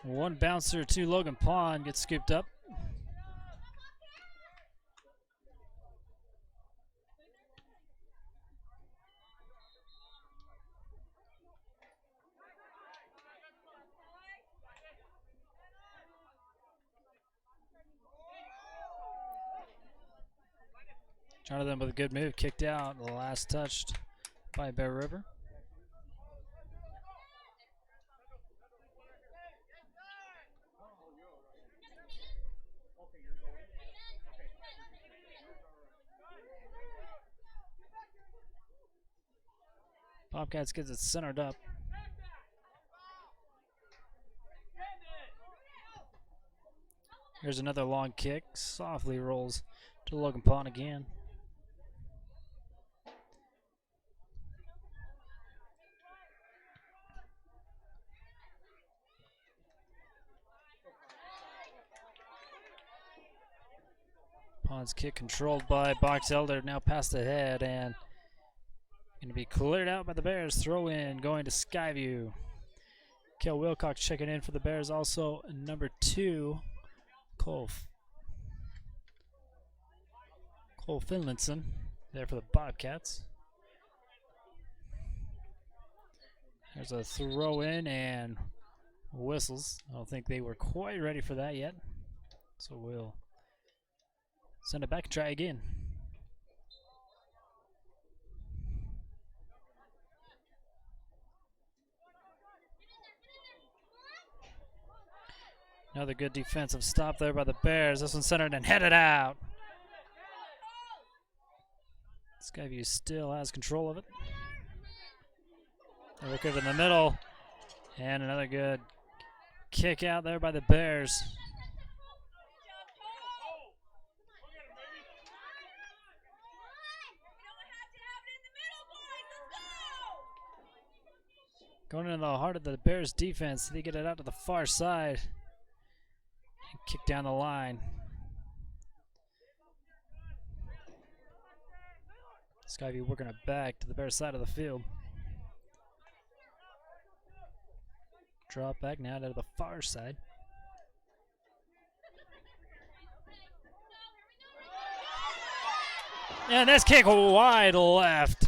One bouncer to Logan Pond gets scooped up. Jonathan with a good move, kicked out, the last touched by Bear River. Bobcats gets it centered up. Here's another long kick. Softly rolls to Logan Pond again. Pond's kick controlled by Box Elder, now past the head, and going to be cleared out by the Bears. Throw in going to Skyview. Kel Wilcox checking in for the Bears. Also number 2, Cole Finlinson there for the Bobcats. There's a throw in, and whistles. I don't think they were quite ready for that yet. So we'll send it back and try again. Another good defensive stop there by the Bears. This one centered and headed out. Skyview still has control of it. They look over in the middle. And another good kick out there by the Bears. Going into the heart of the Bears defense. They get it out to the far side. And kick down the line. Skyview working it back to the Bears side of the field. Drop back now to the far side. And this kick wide left.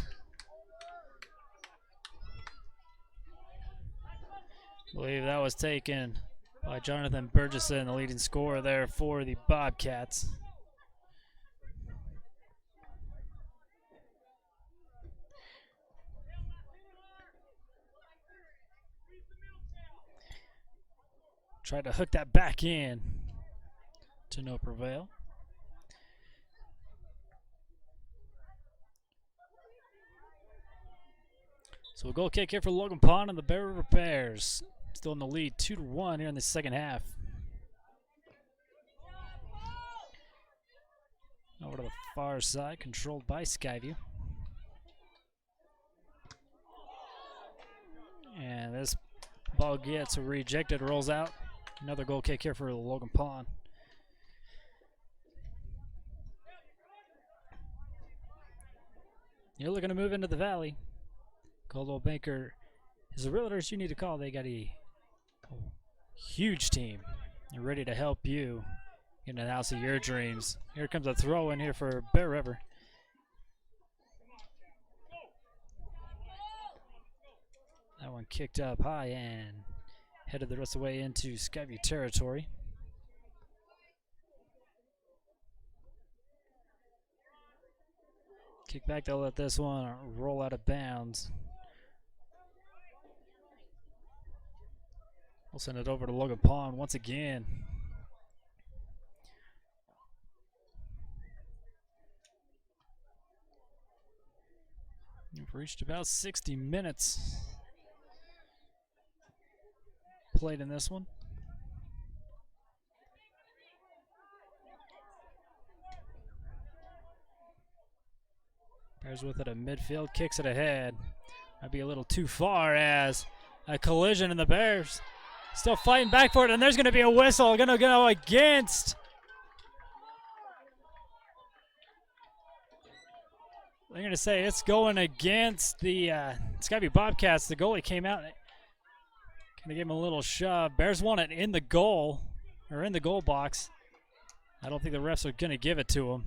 I believe that was taken by Jonathan Burgesson, the leading scorer there for the Bobcats. Tried to hook that back in to no prevail. So a goal kick here for Logan Pond and the Bear River Bears. Still in the lead, 2-1 here in the second half. Over to the far side, controlled by Skyview. And this ball gets rejected, rolls out. Another goal kick here for Logan Pond. You're looking to move into the Valley. Caldwell Banker is the realtors you need to call. They got a huge team. They're ready to help you get in the house of your dreams. Here comes a throw in here for Bear River. That one kicked up high and headed the rest of the way into Skyview territory. Kick back, they'll let this one roll out of bounds. We'll send it over to Logan Pond once again. We've reached about 60 minutes played in this one. Bears with it at midfield, kicks it ahead. Might be a little too far as a collision, and the Bears still fighting back for it, and there's going to be a whistle. Going to go against. I'm going to say it's going against the Skyview Bobcats. The goalie came out and kind of gave him a little shove. Bears want it in the goal, or in the goal box. I don't think the refs are going to give it to him.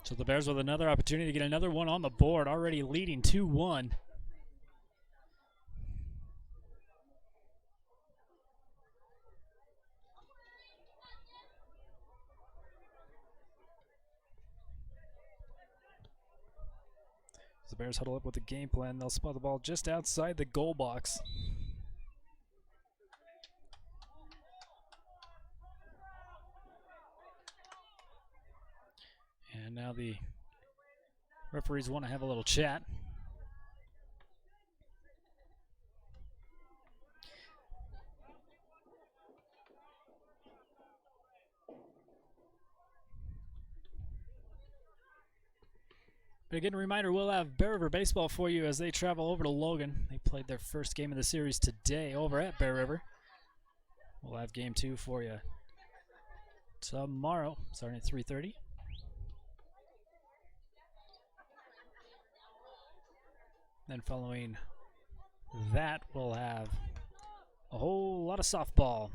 So the Bears with another opportunity to get another one on the board, already leading 2-1. The Bears huddle up with the game plan. They'll spot the ball just outside the goal box. And now the referees want to have a little chat. But again, a reminder, we'll have Bear River Baseball for you as they travel over to Logan. They played their first game of the series today over at Bear River. We'll have game 2 for you tomorrow, starting at 3:30. Then following that, we'll have a whole lot of softball.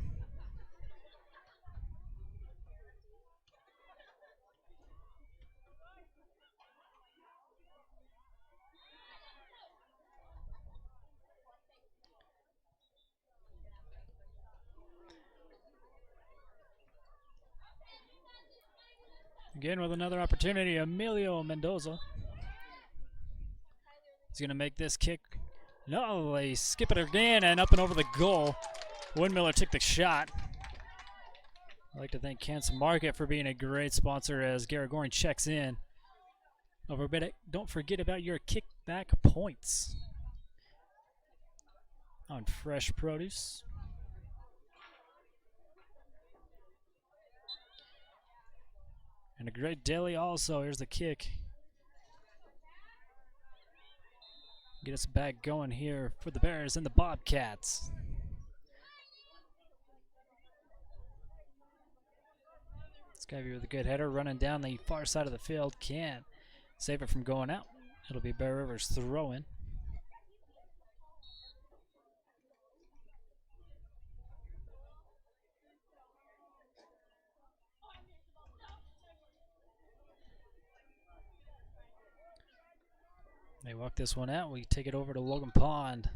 Again with another opportunity, Emilio Mendoza. He's going to make this kick. No, they skip it again and up and over the goal. Windmiller took the shot. I'd like to thank Kent's Market for being a great sponsor as Garagorn checks in. Don't forget about your kickback points on fresh produce. And a great deli also. Here's the kick. Get us back going here for the Bears and the Bobcats. Skivey with a good header running down the far side of the field. Can't save it from going out. It'll be Bear Rivers throw-in. They walk this one out. We take it over to Logan Pond.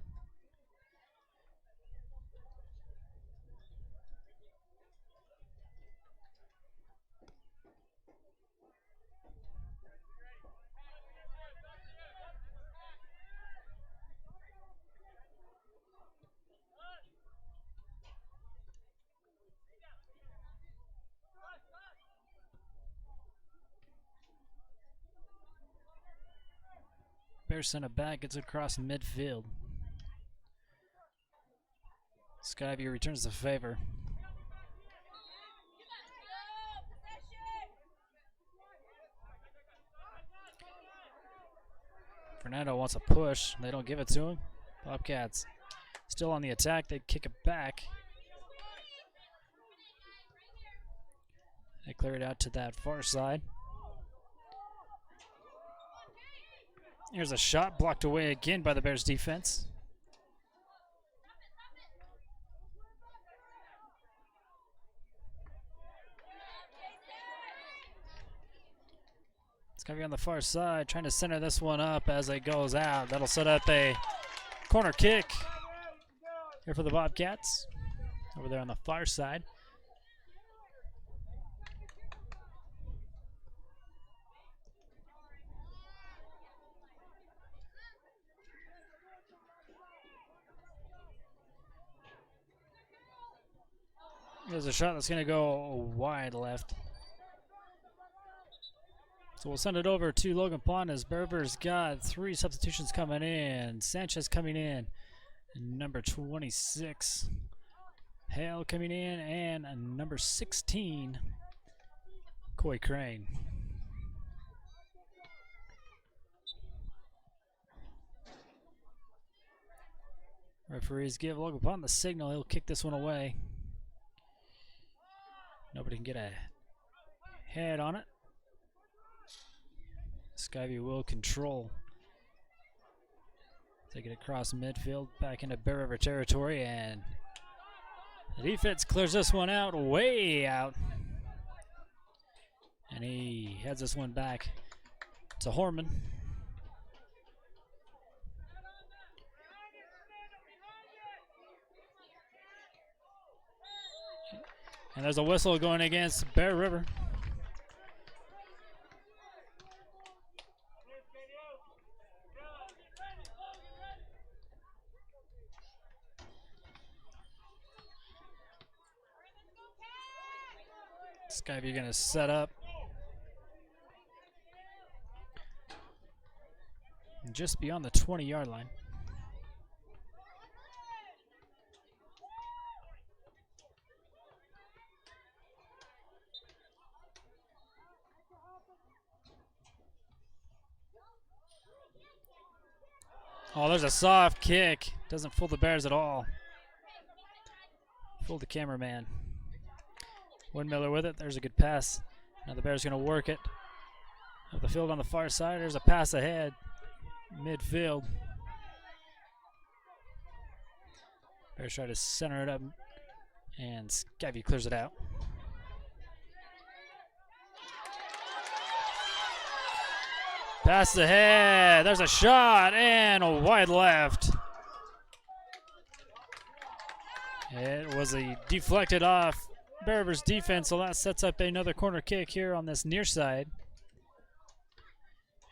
Bears send it back, gets it across midfield. Skyview returns the favor. Fernando wants a push. They don't give it to him. Bobcats still on the attack. They kick it back. They clear it out to that far side. Here's a shot blocked away again by the Bears defense. It's going to be on the far side, trying to center this one up as it goes out. That'll set up a corner kick here for the Bobcats over there on the far side. There's a shot that's going to go wide left. So we'll send it over to Logan Pond as Berber's got 3 substitutions coming in. Sanchez coming in, number 26. Hale coming in, and number 16, Coy Crane. Referees give Logan Pond the signal. He'll kick this one away. Nobody can get a head on it. Skyview will control. Take it across midfield, back into Bear River territory, and the defense clears this one out, way out. And he heads this one back to Horman. And there's a whistle going against Bear River. Skyview going to set up. Just beyond the 20-yard line. Oh, there's a soft kick. Doesn't fool the Bears at all. Fool the cameraman. Windmiller with it. There's a good pass. Now the Bears going to work it. Up the field on the far side. There's a pass ahead. Midfield. Bears try to center it up. And Skyview clears it out. Pass ahead. There's a shot and a wide left. It was a deflected off Bear Rivers defense, so that sets up another corner kick here on this near side.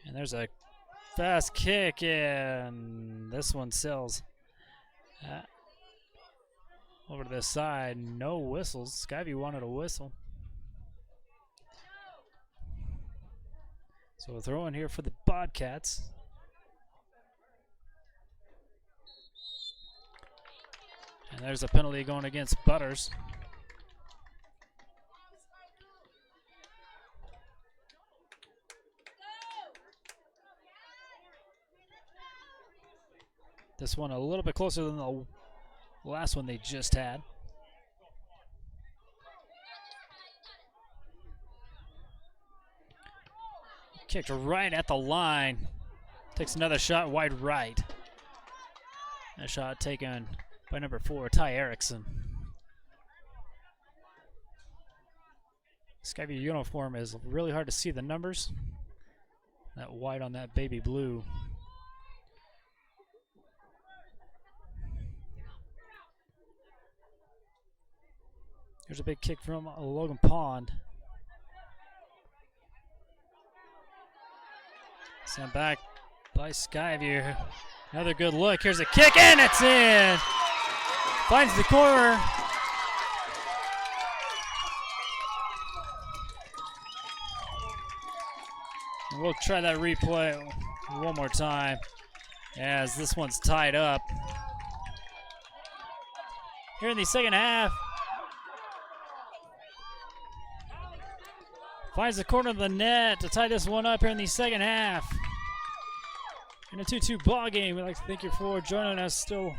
And there's a fast kick, and this one sails over to this side. No whistles. Skyview wanted a whistle. So we'll throw in here for the Bobcats. And there's a penalty going against Butters. This one a little bit closer than the last one they just had. Kicked right at the line. Takes another shot wide right. A shot taken by number 4, Ty Erickson. Skyview uniform is really hard to see the numbers. That white on that baby blue. Here's a big kick from Logan Pond. Sent back by Skyview. Another good look. Here's a kick, and it's in. Finds the corner. And we'll try that replay one more time as this one's tied up. Here in the second half. Finds the corner of the net to tie this one up here in the second half. In a 2-2 ball game, we'd like to thank you for joining us. Still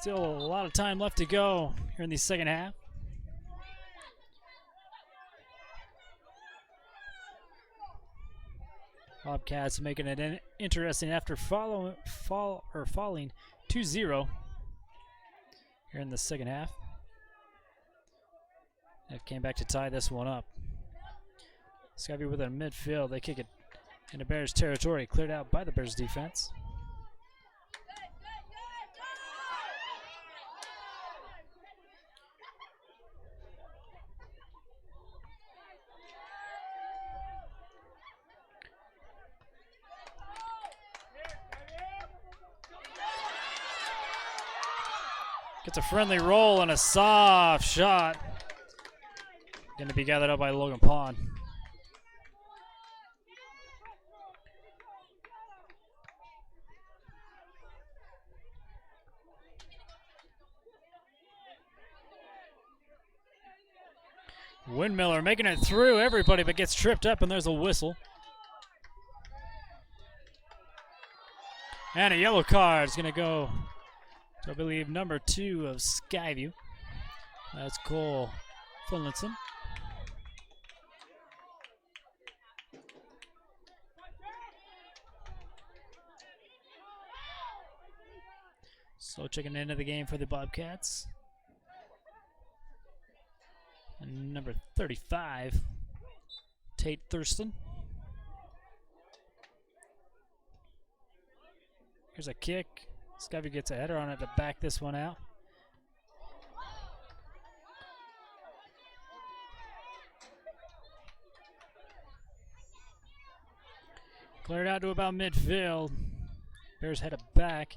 a lot of time left to go here in the second half. Bobcats making it interesting after falling 2-0 here in the second half. It came back to tie this one up. Skyview with it in midfield. They kick it into Bears territory, cleared out by the Bears defense. Gets a friendly roll and a soft shot. Going to be gathered up by Logan Pond. Windmiller making it through everybody, but gets tripped up, and there's a whistle. And a yellow card is going to go to, I believe, number 2 of Skyview. That's Cole Finlinson. So checking into the game for the Bobcats. And number 35, Tate Thurston. Here's a kick. Skyview gets a header on it to back this one out. Cleared out to about midfield. Bears headed back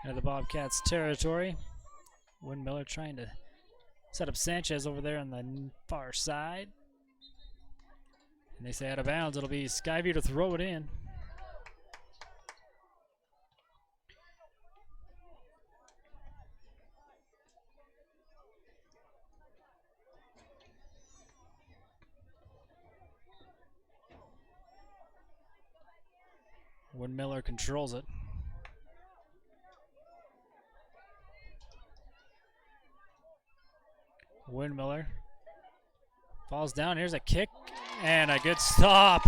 into the Bobcats territory. Windmiller trying to set up Sanchez over there on the far side. And they say out of bounds. It'll be Skyview to throw it in. Windmiller controls it. Windmiller falls down. Here's a kick and a good stop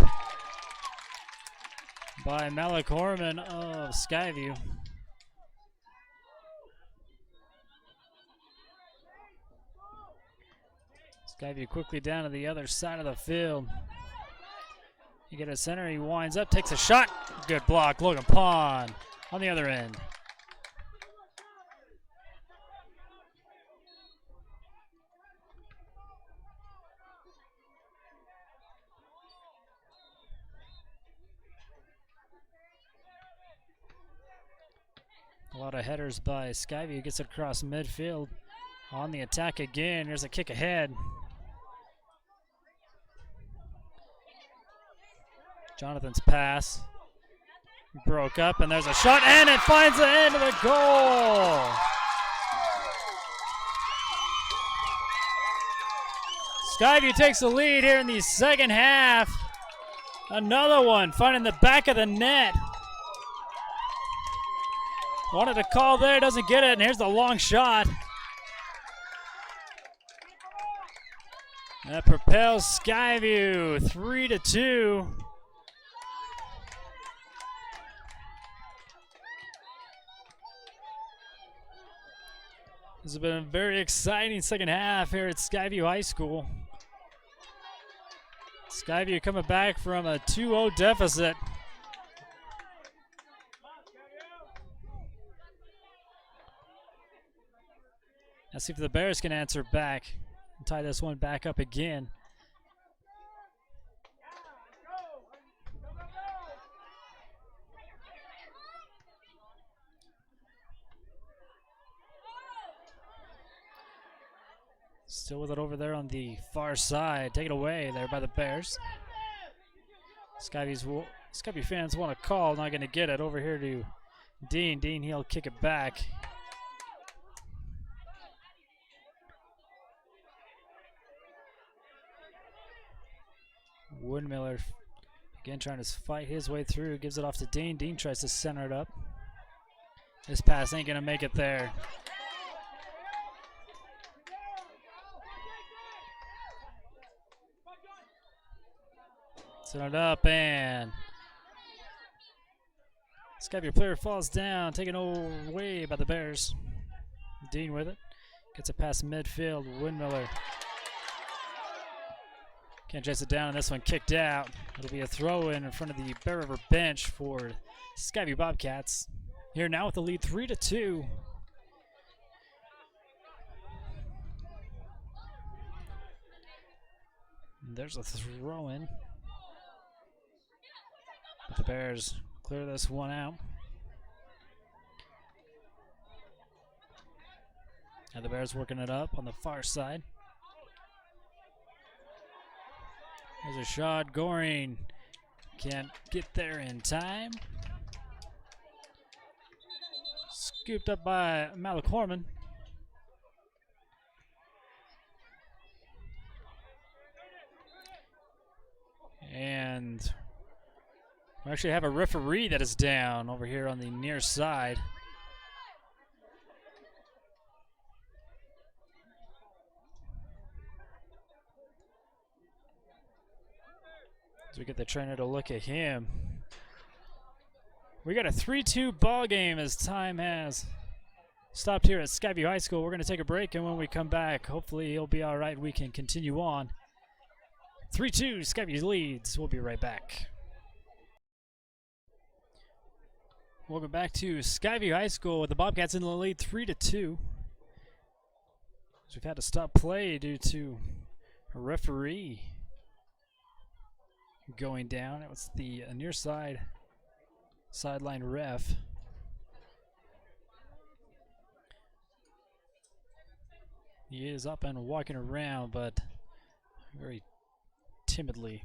by Malik Horman of Skyview. Skyview quickly down to the other side of the field. You get a center, he winds up, takes a shot. Good block, Logan Pond on the other end. A lot of headers by Skyview. Gets it across midfield. On the attack again. Here's a kick ahead. Jonathan's pass broke up, and there's a shot, and it finds the end of the goal. Skyview takes the lead here in the second half. Another one finding the back of the net. Wanted to call there, doesn't get it, and here's the long shot. That propels Skyview 3-2. This has been a very exciting second half here at Skyview High School. Skyview coming back from a 2-0 deficit. Let's see if the Bears can answer back and tie this one back up again. Still with it over there on the far side. Taken away there by the Bears. Skyview fans want a call. Not going to get it. Over here to Dean. Dean, he'll kick it back. Woodmiller again trying to fight his way through. Gives it off to Dean. Dean tries to center it up. This pass ain't going to make it there. Set it up, and Skyview player falls down, taken away by the Bears. Dean with it. Gets it past midfield. Windmiller can't chase it down, and this one kicked out. It'll be a throw in front of the Bear River bench for Skyview Bobcats. Here now with the lead 3-2. And there's a throw in. But the Bears clear this one out. Now the Bears working it up on the far side. There's a shot. Goring can't get there in time. Scooped up by Malik Horman. And we actually have a referee that is down over here on the near side. As we get the trainer to look at him. We got a 3-2 ball game as time has stopped here at Skyview High School. We're going to take a break, and when we come back, hopefully he'll be all right. We can continue on. 3-2, Skyview leads. We'll be right back. Welcome back to Skyview High School with the Bobcats in the lead 3-2. We've had to stop play due to a referee going down. It was the near side sideline ref. He is up and walking around, but very timidly.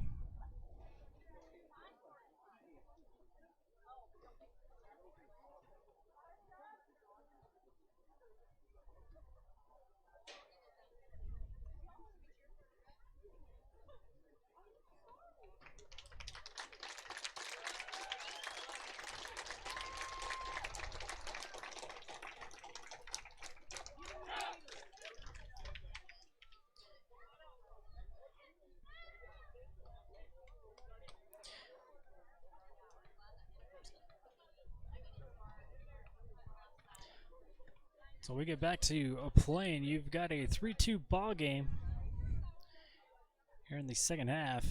So we get back to playing. You've got a 3-2 ball game here in the second half.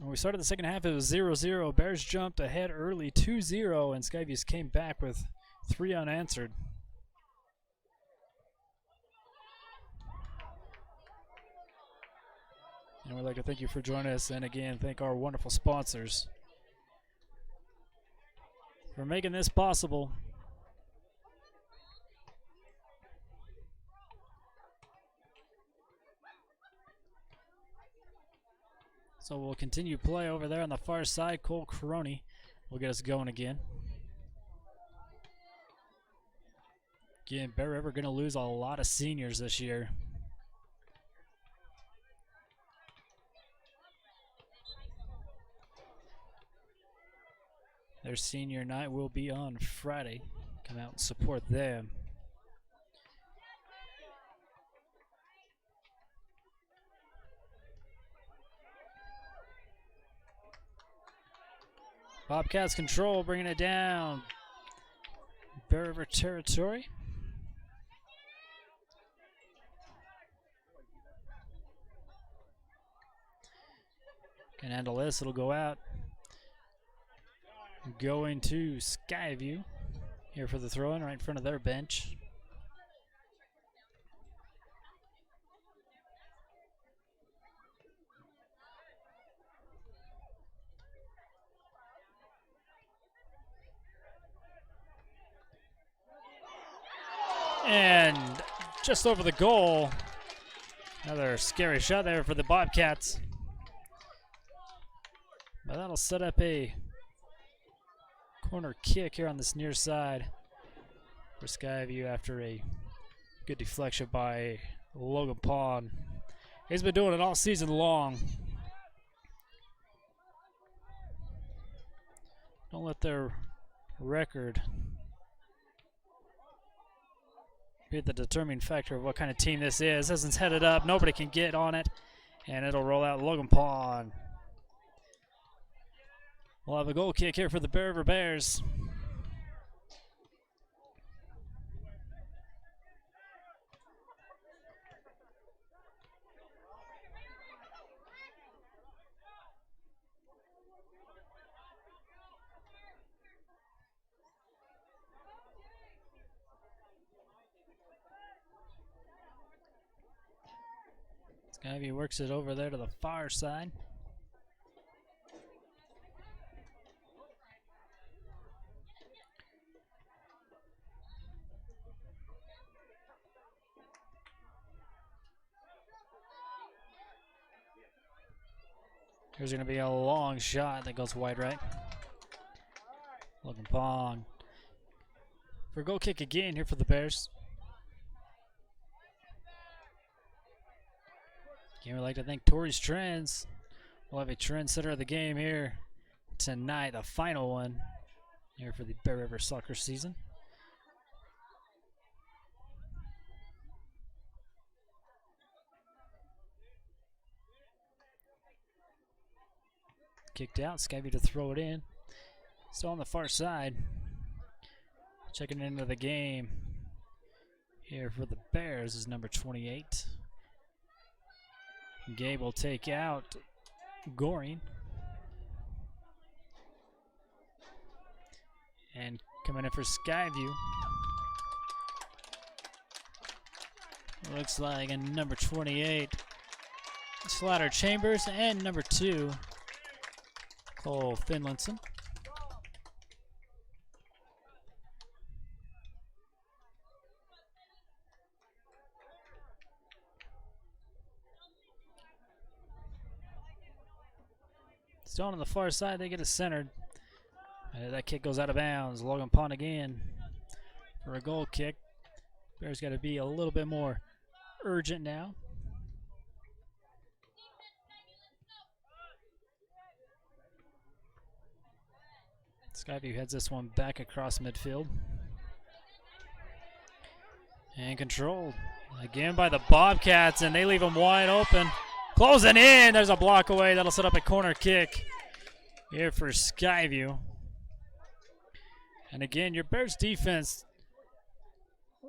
When we started the second half, it was 0-0. Bears jumped ahead early 2-0, and Skyview came back with 3 unanswered. And we'd like to thank you for joining us, and again, thank our wonderful sponsors. for making this possible. So we'll continue play over there on the far side. Cole Crony will get us going again. Again, Bear River going to lose a lot of seniors this year. Their senior night will be on Friday. Come out and support them. Bobcats control, bringing it down. Bear River territory. Can handle this, it'll go out. Going to Skyview here for the throw-in right in front of their bench. And just over the goal. Another scary shot there for the Bobcats. But that'll set up a corner kick here on this near side for Skyview after a good deflection by Logan Pond. He's been doing it all season long. Don't let their record be the determining factor of what kind of team this is. This is headed up, nobody can get on it, and it'll roll out Logan Pond. We'll have a goal kick here for the Bear River Bears. Skyview works it over there to the far side. There's going to be a long shot that goes wide right. Logan Pond for a goal kick again here for the Bears. Again, we'd like to thank Torrey's Trends. We'll have a trendsetter of the game here tonight, the final one here for the Bear River soccer season. Kicked out, Skyview to throw it in. Still on the far side. Checking into the game here for the Bears is number 28. Gabe will take out Goring. And coming in for Skyview. Looks like a number 28, Slaughter Chambers, and number 2, Cole Finlinson. Still on the far side, they get it centered. That kick goes out of bounds. Logan Pond again for a goal kick. Bears got to be a little bit more urgent now. Skyview heads this one back across midfield. And controlled again by the Bobcats, and they leave them wide open. Closing in, there's a block away. That'll set up a corner kick here for Skyview. And again, your Bears defense,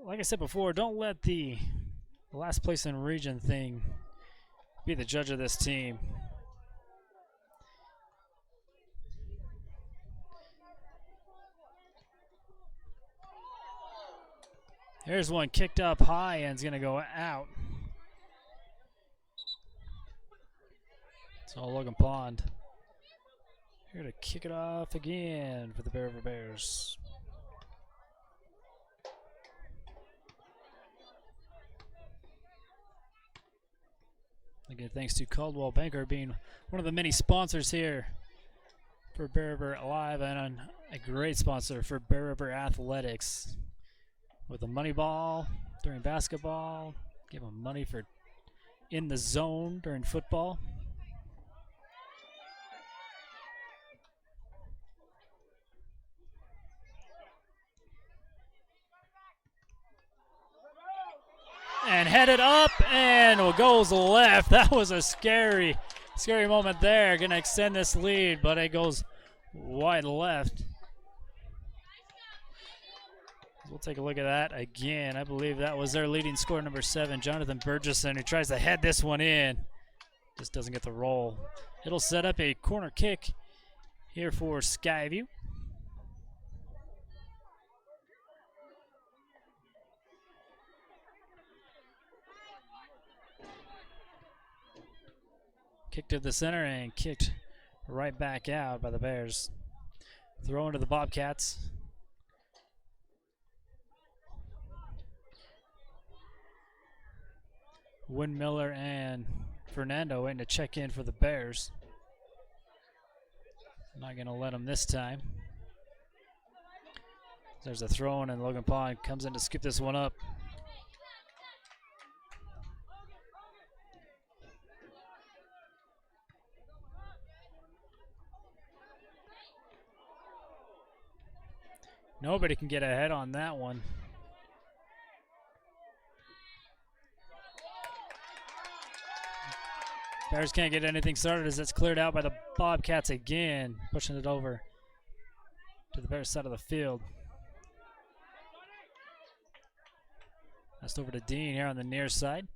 like I said before, don't let the last place in region thing be the judge of this team. Here's one kicked up high and it's going to go out. So Logan Pond Here to kick it off again for the Bear River Bears. Again, thanks to Caldwell Banker being one of the many sponsors here for Bear River Live and a great sponsor for Bear River Athletics. With a money ball during basketball, give them money for in the zone during football. And headed up and goes left. That was a scary moment there. Gonna extend this lead, but it goes wide left. We'll take a look at that again. I believe that was their leading scorer, number 7, Jonathan Burgesson, who tries to head this one in. Just doesn't get the roll. It'll set up a corner kick here for Skyview. Kicked to the center and kicked right back out by the Bears. Throw into the Bobcats. Windmiller and Fernando waiting to check in for the Bears. Not going to let them this time. There's a throw in, and Logan Pond comes in to scoop this one up. Nobody can get ahead on that one. Bears can't get anything started as it's cleared out by the Bobcats again, pushing it over to the Bears side of the field. Passed over to Dean here on the near side.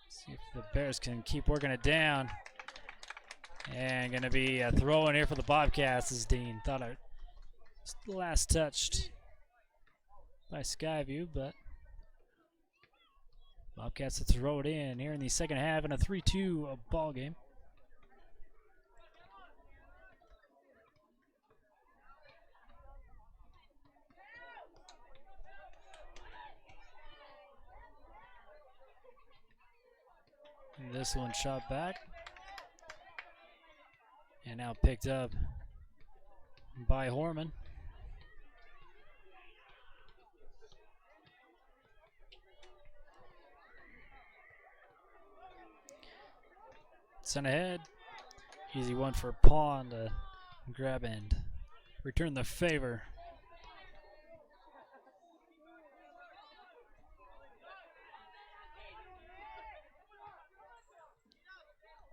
See if the Bears can keep working it down. And going to be a throw in here for the Bobcats as Dean thought it was last touched by Skyview, but Bobcats to throw it in here in the second half in a 3-2 ball game. And this one shot back. And now picked up by Horman. Sent ahead. Easy one for Pond to grab and return the favor.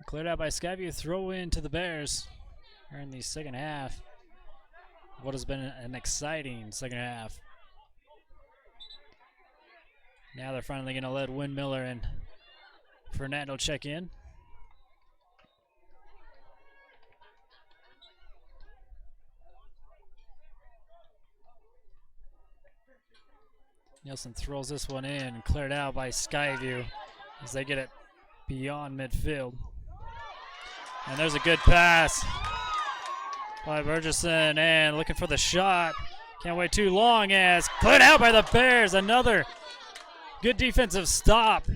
Cleared out by Skyview. Throw in to the Bears here in the second half. What has been an exciting second half. Now they're finally going to let Windmiller and Fernando check in. Nielsen throws this one in, cleared out by Skyview as they get it beyond midfield. And there's a good pass by Burgesson, and looking for the shot. Can't wait too long as cleared out by the Bears. Another good defensive stop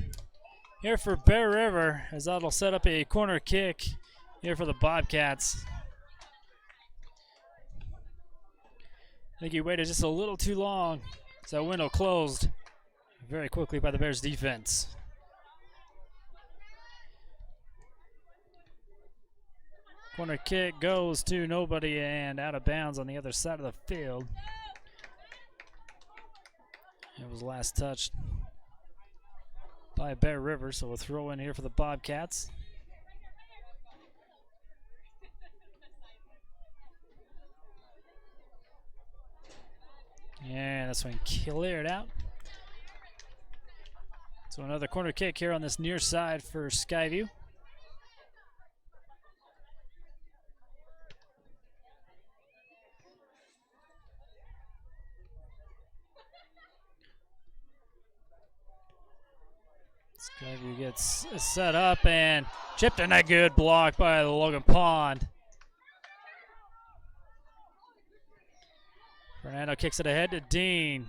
here for Bear River as that'll set up a corner kick here for the Bobcats. I think he waited just a little too long. So that window closed very quickly by the Bears defense. Corner kick goes to nobody and out of bounds on the other side of the field. It was last touched by Bear River, so we'll throw in here for the Bobcats. And this one cleared out. So another corner kick here on this near side for Skyview. Skyview gets set up and chipped in a good block by Logan Pond. Fernando kicks it ahead to Dean.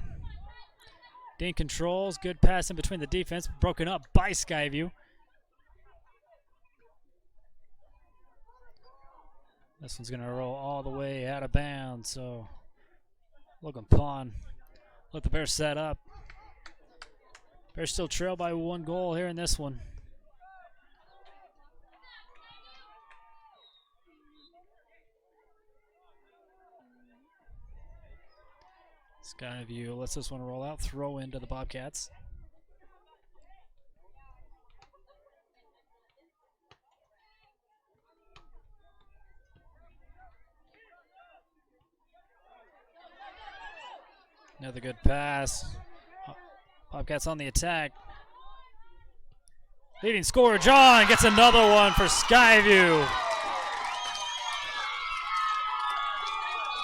Dean controls. Good pass in between the defense. Broken up by Skyview. This one's going to roll all the way out of bounds. So Logan Pond let the Bears set up. Bears still trail by 1 goal here in this one. Skyview lets this one roll out. Throw into the Bobcats. Another good pass. Bobcats on the attack. Leading scorer John gets another one for Skyview.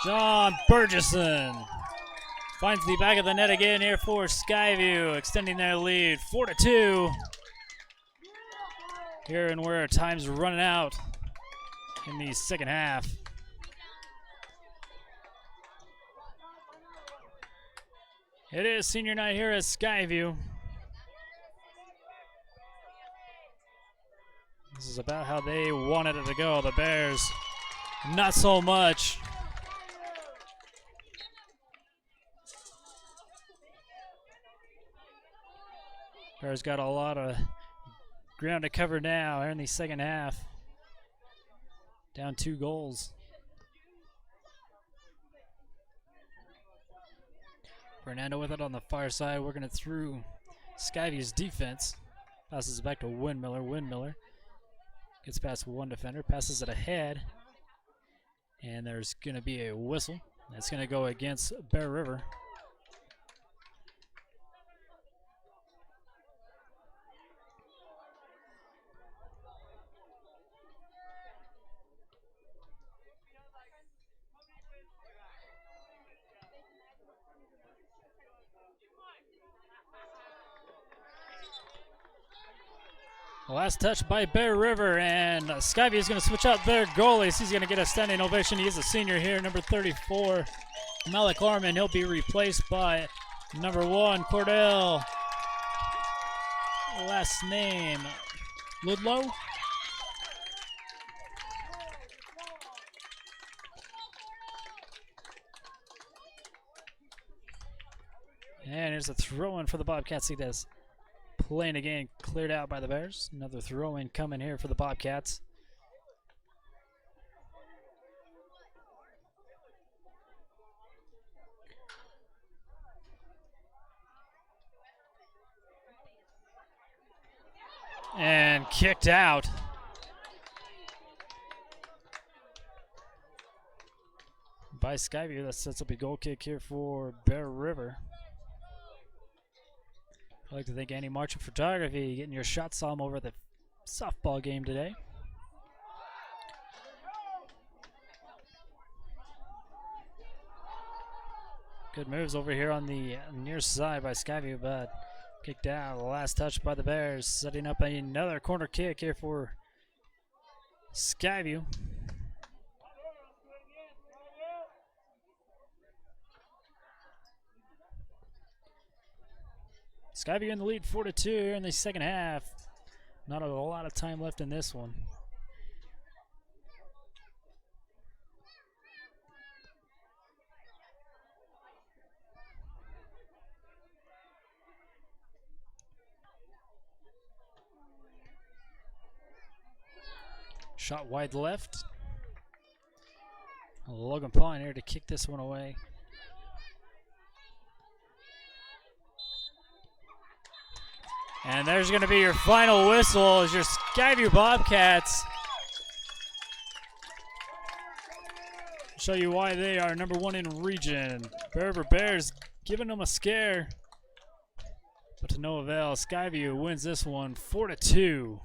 John Burgesson finds the back of the net again here for Skyview, extending their lead 4-2. Here and where time's running out in the second half. It is senior night here at Skyview. This is about how they wanted it to go. The Bears, not so much. Bears got a lot of ground to cover now here in the second half. Down 2 goals. Fernando with it on the far side, working it through Skyview's defense. Passes it back to Windmiller. Windmiller gets past one defender, passes it ahead. And there's going to be a whistle. That's going to go against Bear River. Last touch by Bear River, and Skyview is going to switch out their goalies. He's going to get a standing ovation. He is a senior here, number 34, Malik Arman. He'll be replaced by number 1, Cordell. Last name, Ludlow. And here's a throw-in for the Bobcats. See this. Playing again, cleared out by the Bears. Another throw-in coming here for the Bobcats. And kicked out. By Skyview. That sets up a goal kick here for Bear River. I'd like to thank Andy Marchand Photography, getting your shots on over the softball game today. Good moves over here on the near side by Skyview, but kicked out. The last touch by the Bears, setting up another corner kick here for Skyview. Skyview in the lead 4-2 here in the second half. Not a lot of time left in this one. Shot wide left. Logan Pond here to kick this one away. And there's going to be your final whistle as your Skyview Bobcats show you why they are number 1 in region. Bear River Bears giving them a scare, but to no avail. Skyview wins this one 4-2.